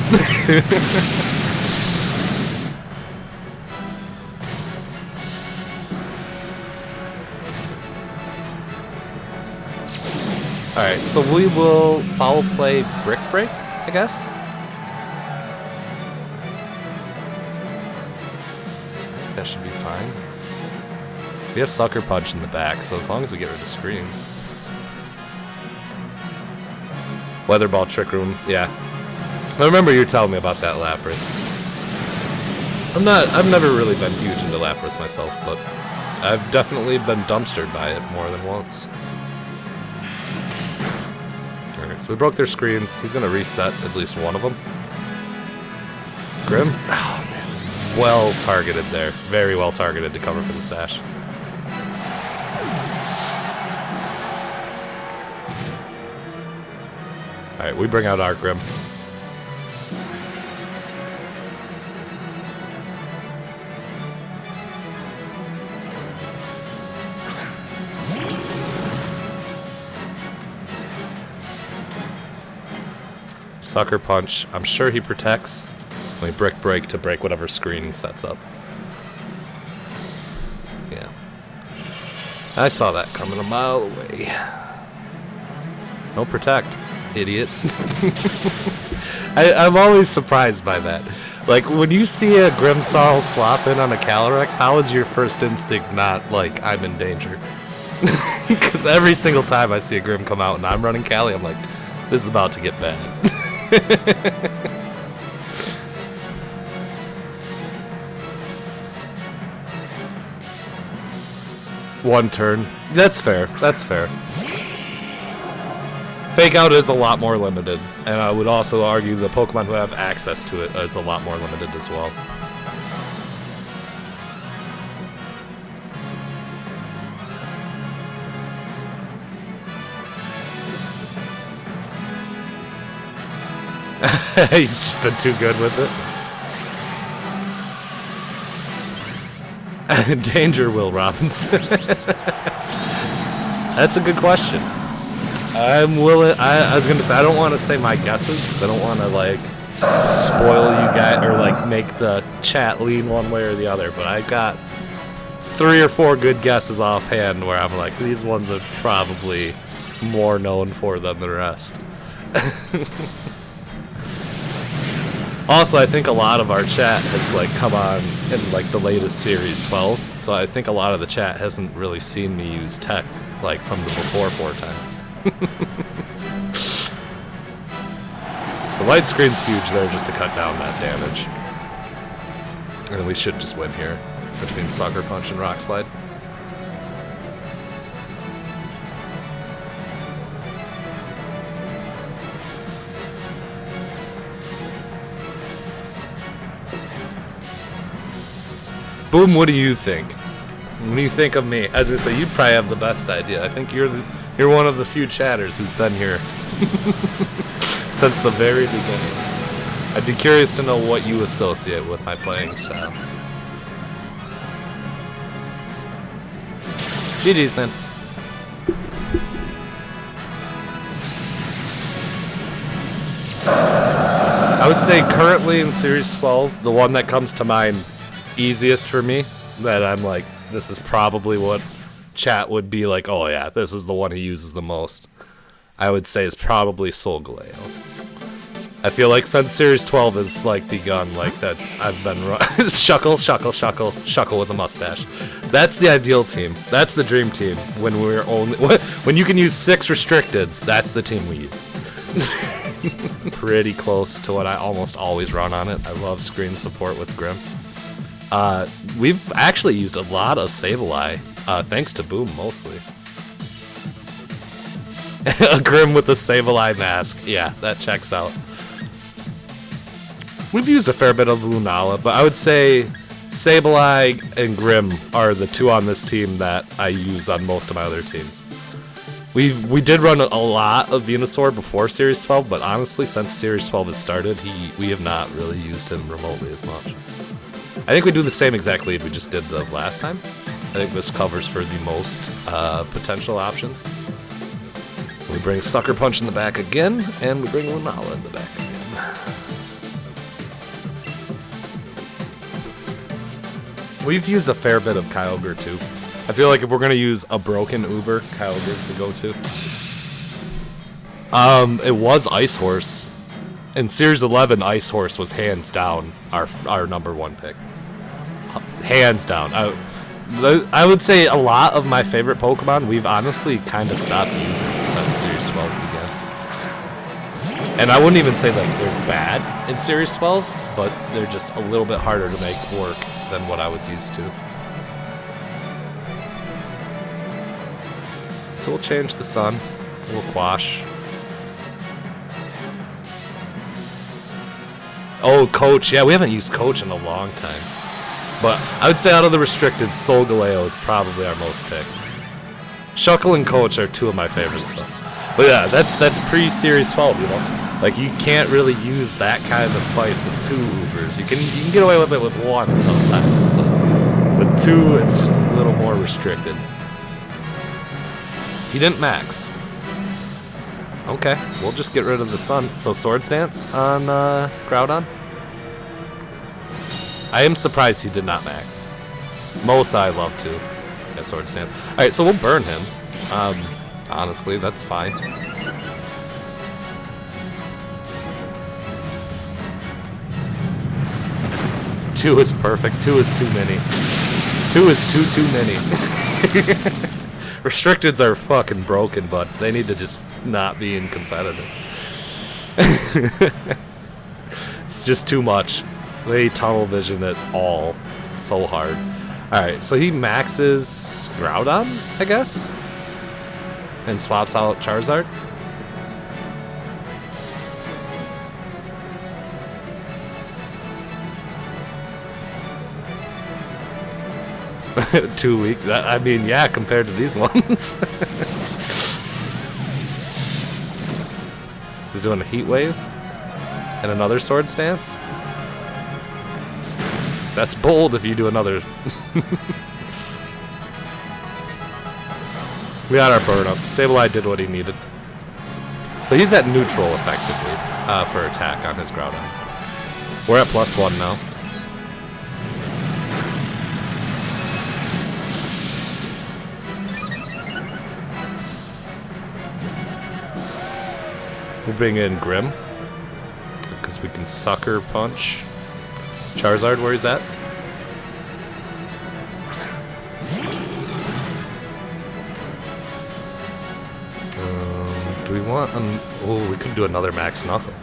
Alright, so we will foul play Brick Break, I guess? That should be fine. We have Sucker Punch in the back, so as long as we get rid of screens. Weather Ball Trick Room, yeah. I remember you telling me about that, Lapras. I've never really been huge into Lapras myself, but I've definitely been dumpstered by it more than once. Alright, so we broke their screens. He's gonna reset at least one of them. Grim? Oh man. Well targeted there. Very well targeted to cover for the sash. Alright, we bring out our Grim. Sucker Punch. I'm sure he protects. We Brick Break to break whatever screen he sets up. Yeah. I saw that coming a mile away. No Protect, idiot. I'm always surprised by that. Like, when you see a Grimmsnarl swap in on a Calyrex, how is your first instinct not, like, I'm in danger? Because every single time I see a Grim come out and I'm running Cali, I'm like, this is about to get bad. One turn. That's fair. That's fair. Fake Out is a lot more limited, and I would also argue the Pokemon who have access to it is a lot more limited as well. You've just been too good with it. Danger, Will Robinson. That's a good question. I'm willing. I was gonna say I don't want to say my guesses because I don't want to like spoil you guys or like make the chat lean one way or the other. But I got 3 or 4 good guesses offhand where I'm like, these ones are probably more known for than the rest. Also, I think a lot of our chat has like come on in like the latest Series 12, so I think a lot of the chat hasn't really seen me use tech like from the before 4 times. So light screen's huge there just to cut down that damage. And we should just win here between Sucker Punch and Rock Slide. Boom, what do you think? When you think of me, as I say, you probably have the best idea. I think you're one of the few chatters who's been here since the very beginning. I'd be curious to know what you associate with my playing style. GG's, man. I would say currently in Series 12, the one that comes to mind easiest for me, that I'm like, this is probably what chat would be like, oh yeah, this is the one he uses the most, I would say is probably Solgaleo. I feel like since Series 12 has like begun, like that I've been Shuckle, Shuckle, Shuckle, Shuckle with a mustache. That's the ideal team. That's the dream team. When we're only when you can use 6 restricteds, that's the team we use. Pretty close to what I almost always run on it. I love screen support with Grim. We've actually used a lot of Sableye, thanks to Boom mostly. A Grim with the Sableye mask. Yeah, that checks out. We've used a fair bit of Lunala, but I would say Sableye and Grim are the 2 on this team that I use on most of my other teams. We did run a lot of Venusaur before Series 12, but honestly, since Series 12 has started, we have not really used him remotely as much. I think we do the same exactly as we just did the last time. I think this covers for the most potential options. We bring Sucker Punch in the back again, and we bring Lunala in the back again. We've used a fair bit of Kyogre too. I feel like if we're gonna use a broken Uber, Kyogre's the go-to. It was Ice Horse. In Series 11, Ice Horse was hands down our #1 pick. Hands down. I would say a lot of my favorite Pokemon we've honestly kind of stopped using since Series 12 began. And I wouldn't even say like they're bad in Series 12, but they're just a little bit harder to make work than what I was used to. So we'll change the sun. We'll quash. Oh, Coach. Yeah, we haven't used Coach in a long time. But I would say out of the restricted, Solgaleo is probably our most picked. Shuckle and Coach are two of my favorites, though. But yeah, that's pre-Series 12, you know? Like, you can't really use that kind of spice with two Ubers. You can get away with it with one sometimes, but with two, it's just a little more restricted. He didn't max. Okay, we'll just get rid of the sun. So Swords Dance on Groudon? I am surprised he did not max. Most I love to. Yeah, Swords Dance. Alright, so we'll burn him. Honestly, that's fine. Two is perfect. Two is too many. Two is too many. Restricteds are fucking broken, but they need to just not be in competitive. It's just too much. They tunnel vision it all. It's so hard. Alright, so he maxes Groudon, I guess? And swaps out Charizard? Too weak. I mean, yeah, compared to these ones. So he's doing a Heat Wave and another Sword Stance. So that's bold if you do another. We got our burn up. Sableye did what he needed. So he's at neutral effectively for attack on his Groudon. We're at +1 now. We'll bring in Grim, because we can Sucker Punch Charizard where he's at. Do we want... oh, we could do another Max Knuckle.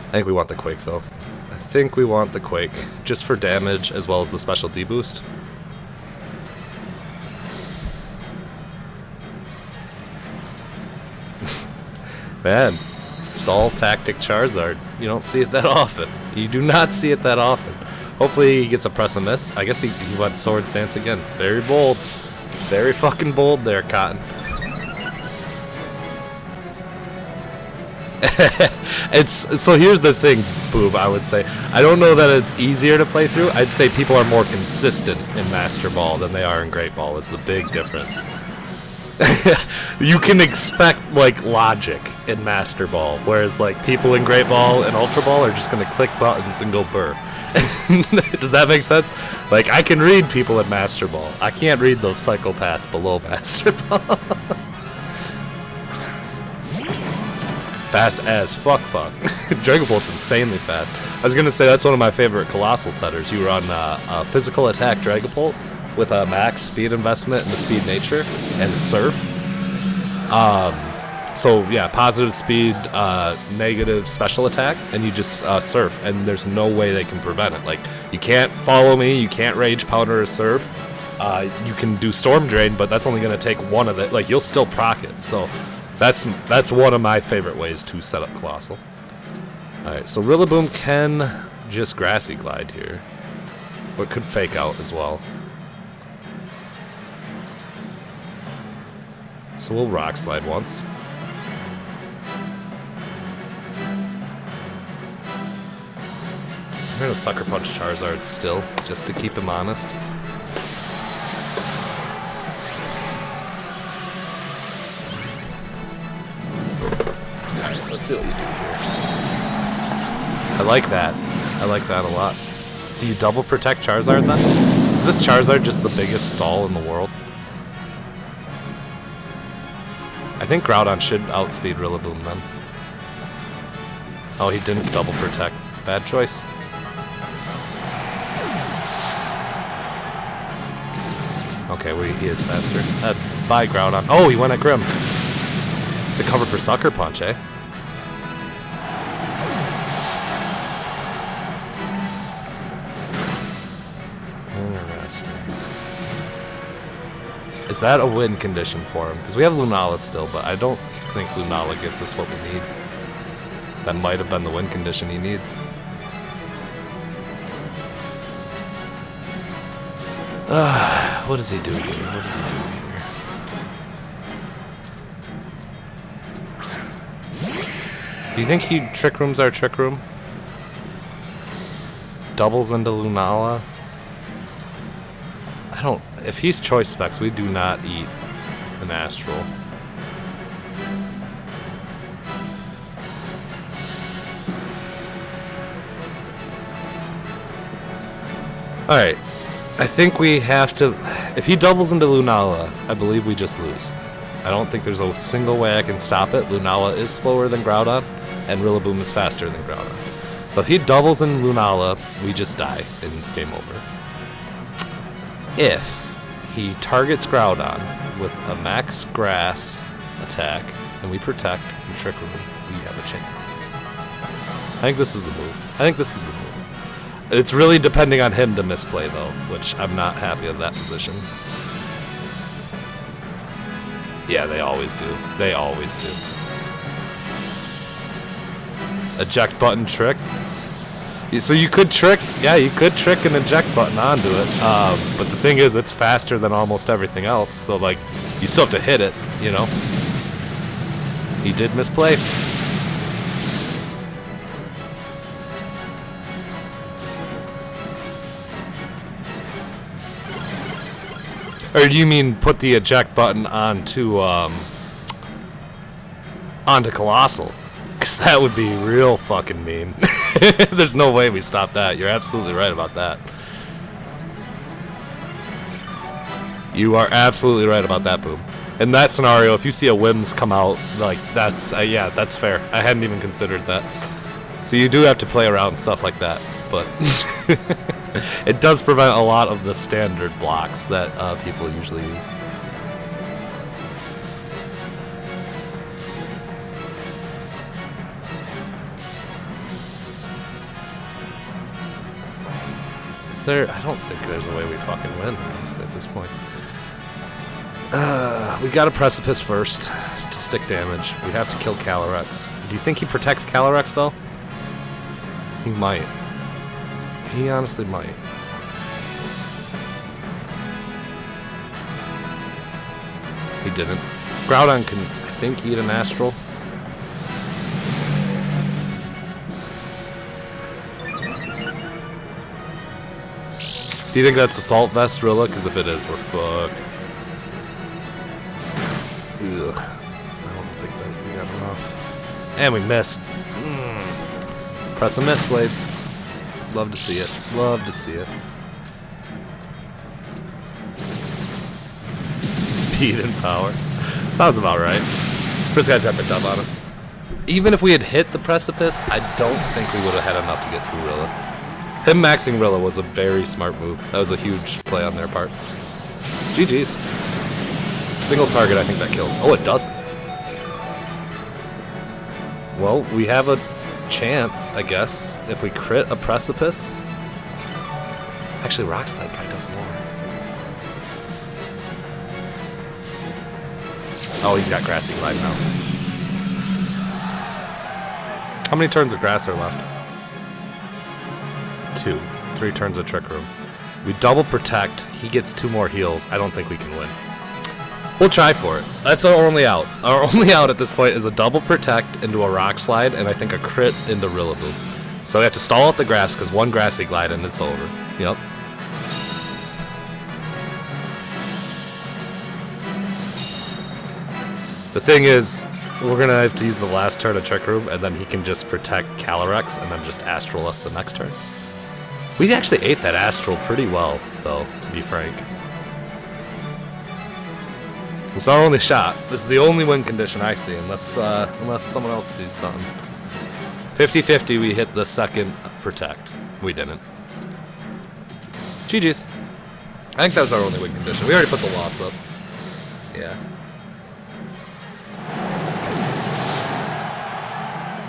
I think we want the Quake, though. I think we want the Quake, just for damage as well as the special D-boost. Man, stall tactic Charizard. You don't see it that often. You do not see it that often. Hopefully he gets a press and miss. I guess he went Sword Stance again. Very bold. Very fucking bold there, Cotton. So here's the thing, Boob, I would say. I don't know that it's easier to play through. I'd say people are more consistent in Master Ball than they are in Great Ball is the big difference. You can expect like logic in Master Ball, whereas like people in Great Ball and Ultra Ball are just gonna click buttons and go burr. Does that make sense? Like I can read people in Master Ball. I can't read those psychopaths below Master Ball. Fast as fuck. Dragon Bolt's insanely fast. I was gonna say that's one of my favorite Colossal setters. You run physical attack Dragon Bolt with a max speed investment and the speed nature and surf. So yeah, positive speed, negative special attack, and you just surf, and there's no way they can prevent it. Like you can't follow me, you can't rage powder or surf. You can do storm drain, but that's only gonna take one of it. Like you'll still proc it. So that's one of my favorite ways to set up Colossal. All right, so Rillaboom can just Grassy Glide here, but could fake out as well. So we'll Rock Slide once. I'm gonna Sucker Punch Charizard still, just to keep him honest. Alright, let's see what you do here. I like that. I like that a lot. Do you double protect Charizard then? Is this Charizard just the biggest stall in the world? I think Groudon should outspeed Rillaboom then. Oh, he didn't double protect. Bad choice. Okay, well, he is faster. That's by Groudon. Oh, he went at Grim. To cover for Sucker Punch, eh? Is that a win condition for him? Because we have Lunala still, but I don't think Lunala gives us what we need. That might have been the win condition he needs. What does he do here? What does he do here? Do you think he Trick Rooms our Trick Room? Doubles into Lunala? I don't... If he's Choice Specs, we do not eat an Astral. Alright. I think we have to... If he doubles into Lunala, I believe we just lose. I don't think there's a single way I can stop it. Lunala is slower than Groudon, and Rillaboom is faster than Groudon. So if he doubles in Lunala, we just die, and it's game over. If he targets Groudon with a max grass attack, and we protect and Trick Room, we have a chance. I think this is the move. It's really depending on him to misplay, though, which I'm not happy with that position. Yeah, they always do. They always do. Eject button trick. So you could trick, yeah, you could trick an eject button onto it. But the thing is, it's faster than almost everything else. So, like, you still have to hit it, you know? He did misplay. Or do you mean put the eject button onto Colossal? Because that would be real fucking mean. There's no way we stop that. You're absolutely right about that. You are absolutely right about that, Boom. In that scenario, if you see a Whims come out, like, that's, yeah, that's fair. I hadn't even considered that. So you do have to play around stuff like that, but... It does prevent a lot of the standard blocks that people usually use. Is there? I don't think there's a way we fucking win, honestly, at this point. We gotta Precipice first to stick damage. We have to kill Calyrex. Do you think he protects Calyrex, though? He might. He honestly might. He didn't. Groudon can, I think, eat an Astral. Do you think that's Assault Vest, Rilla? Because if it is, we're fucked. Ugh. I don't think that we got enough. And we missed. Press a miss, Blades. Love to see it. Love to see it. Speed and power. Sounds about right. This guy's epic up on us. Even if we had hit the Precipice, I don't think we would have had enough to get through Rilla. Him maxing Rilla was a very smart move. That was a huge play on their part. GG's. Single target, I think that kills. Oh, it doesn't. Well, we have a chance, I guess, if we crit a Precipice. Actually, Rock Slide probably does more. Oh, he's got Grassy Glide now. How many turns of Grass are left? 2. 3 turns of Trick Room. We double protect. He gets 2 more heals. I don't think we can win. We'll try for it. That's our only out. Our only out at this point is a double protect into a Rock Slide, and I think a crit into Rillaboom. So we have to stall out the grass because 1 Grassy Glide and it's over. Yep. The thing is, we're gonna have to use the last turn of Trick Room, and then he can just protect Calyrex and then just Astral us the next turn. We actually ate that Astral pretty well, though, to be frank. It's our only shot. This is the only win condition I see, unless someone else sees something. 50-50, we hit the second protect. We didn't. GG's. I think that was our only win condition. We already put the loss up. Yeah.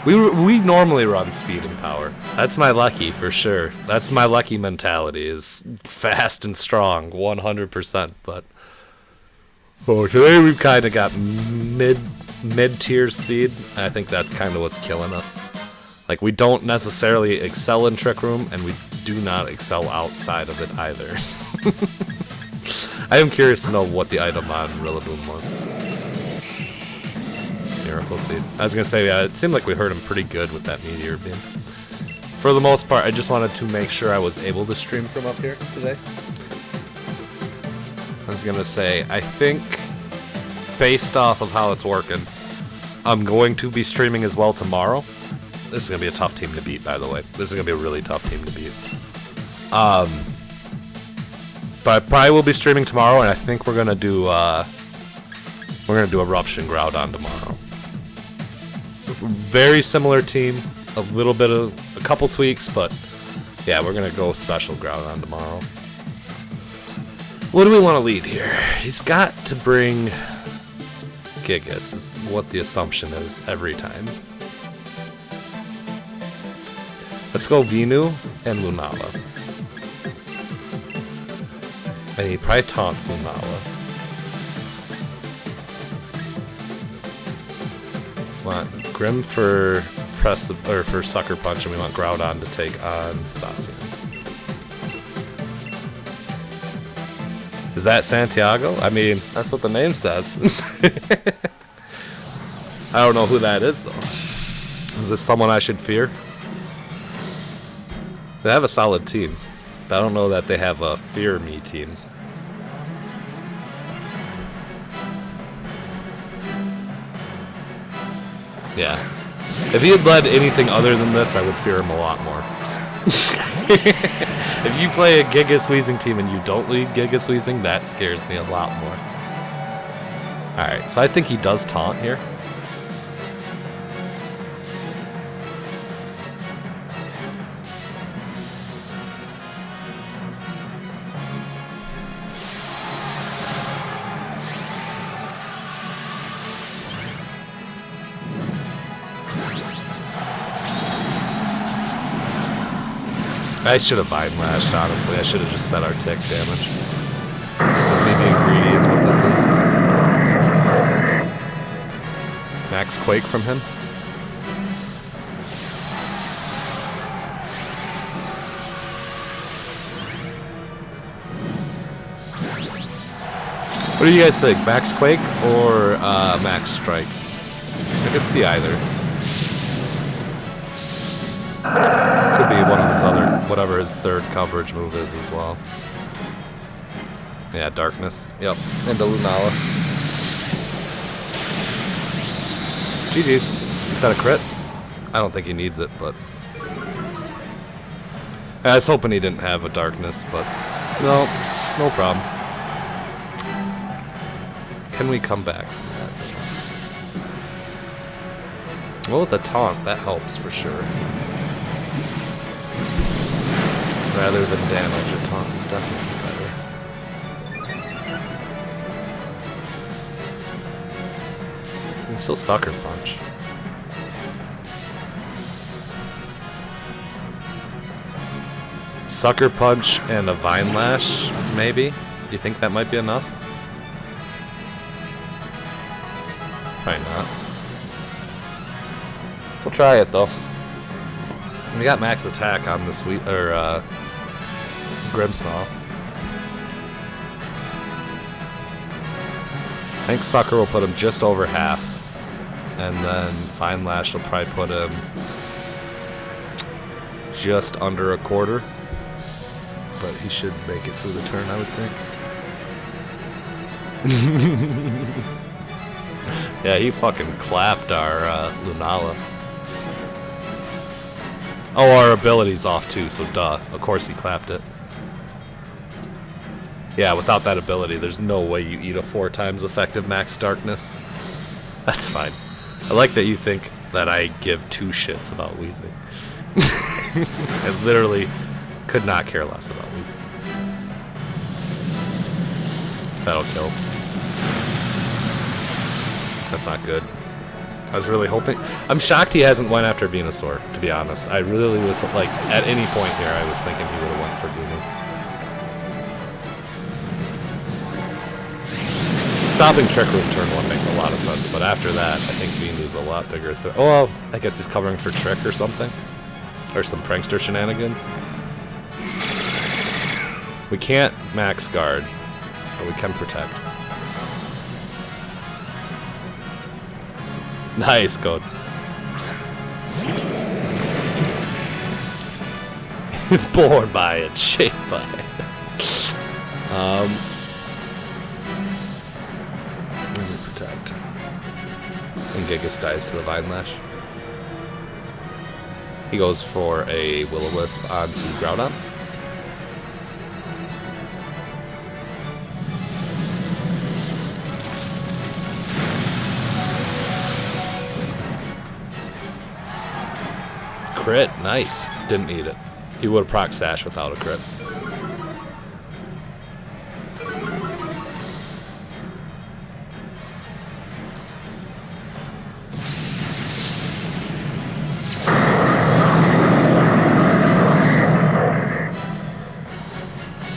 We normally run speed and power. That's my lucky for sure. That's my lucky mentality, is fast and strong, 100%. But Oh, today we've kind of got mid-tier speed. I think that's kind of what's killing us. Like, we don't necessarily excel in Trick Room, and we do not excel outside of it either. I am curious to know what the item on Rillaboom was. Miracle Seed. I was gonna say, it seemed like we hurt him pretty good with that Meteor Beam. For the most part, I just wanted to make sure I was able to stream from up here today. I was gonna say, I think, based off of how it's working, I'm going to be streaming as well tomorrow. This is gonna be a tough team to beat, by the way. This is gonna be a really tough team to beat. But I probably will be streaming tomorrow, and I think we're gonna do Eruption Groudon tomorrow. Very similar team, a couple tweaks, but yeah, we're gonna go special Groudon tomorrow. What do we want to lead here? He's got to bring Gigas, is what the assumption is every time. Let's go Venu and Lunala. And he probably taunts Lunala. Want Grim for for Sucker Punch, and we want Groudon to take on Zacian. Is that Santiago? I mean, that's what the name says. I don't know who that is, though. Is this someone I should fear? They have a solid team, but I don't know that they have a fear me team. Yeah. If he had led anything other than this, I would fear him a lot more. If you play a Gigas Weezing team and you don't lead Gigas Weezing, that scares me a lot more. Alright, so I think he does taunt here. I should have Vine Lashed, honestly. I should have just set our tick damage. This is me being greedy is what this is. Max Quake from him. What do you guys think? Max Quake or Max Strike? I could see either. Could be one of his other, whatever his third coverage move is as well. Yeah, Darkness. Yep, into Lunala. GG's. Is that a crit? I don't think he needs it, but... I was hoping he didn't have a Darkness, but... No, no problem. Can we come back from that? Well, with the taunt, that helps for sure. Rather than damage, a taunt is definitely better. You can still Sucker Punch. Sucker Punch and a Vine Lash, maybe? Do you think that might be enough? Probably not. We'll try it though. We got max attack on this Grimmsnarl. I think Sucker will put him just over half. And then Vine Lash will probably put him just under a quarter. But he should make it through the turn, I would think. Yeah, he fucking clapped our Lunala. Oh, our ability's off too, so duh. Of course he clapped it. Yeah, without that ability, there's no way you eat a 4 times effective max darkness. That's fine. I like that you think that I give 2 shits about Weezing. I literally could not care less about Weezing. That'll kill. That's not good. I was really hoping... I'm shocked he hasn't went after Venusaur, to be honest. I really was, like, at any point here, I was thinking he would have went for Venu. stopping Trick Room turn 1 makes a lot of sense, but after that, I think Venu's a lot bigger threat. Oh, well, I guess he's covering for Trick or something. Or some prankster shenanigans. We can't max guard, but we can protect. Nice, Code. Born by it, shaped by it. Let me protect. And Gigas dies to the Vine Lash. He goes for a Will-O-Wisp onto Groudon. Crit, nice. Didn't need it. He would have proc Sash without a crit.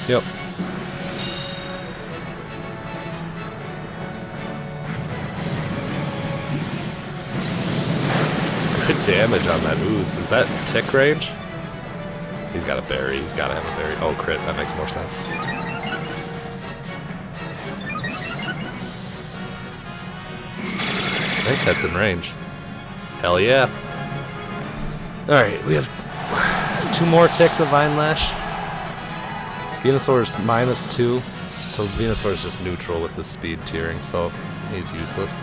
Yep. Good damage on that ooze. Is that tick range? He's got a berry. He's got to have a berry. Oh, crit. That makes more sense. I think that's in range. Hell yeah. Alright, we have 2 more ticks of Vine Lash. Venusaur's -2. So Venusaur's just neutral with the speed tiering, so he's useless.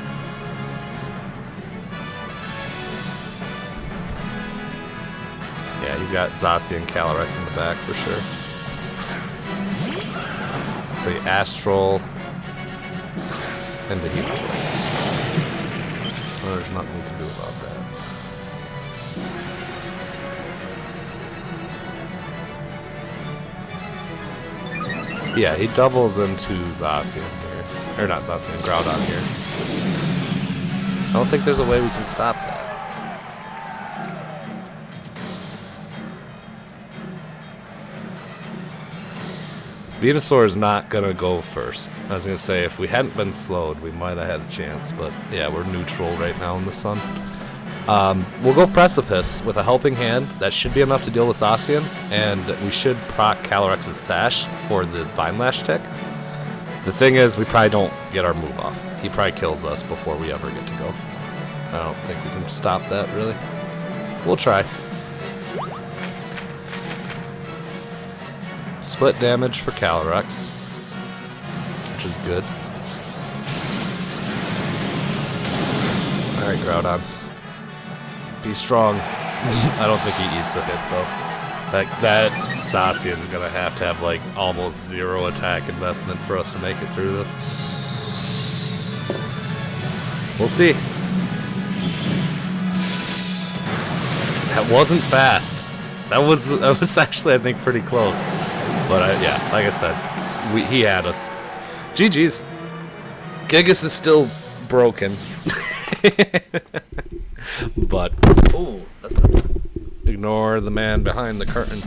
Yeah, he's got Zacian and Calyrex in the back for sure. So he Astral and the Heat. Well, there's nothing we can do about that. Yeah, he doubles into Zacian here. Or not Zacian, Groudon here. I don't think there's a way we can stop that. Venusaur is not gonna go first. I was gonna say, if we hadn't been slowed, we might have had a chance, but yeah, we're neutral right now in the sun. We'll go Precipice with a helping hand. That should be enough to deal with Zacian, and we should proc Calyrex's Sash for the Vine Lash tick. The thing is, we probably don't get our move off. He probably kills us before we ever get to go. I don't think we can stop that, really. We'll try. Split damage for Calyrex, which is good. Alright, Groudon. Be strong. I don't think he eats a hit, though. That Zacian's gonna have to have, like, almost 0 attack investment for us to make it through this. We'll see. That wasn't fast. That was actually, I think, pretty close. But yeah, like I said, he had us. GG's. Gigas is still broken. But, oh, that's not. Ignore the man behind the curtain.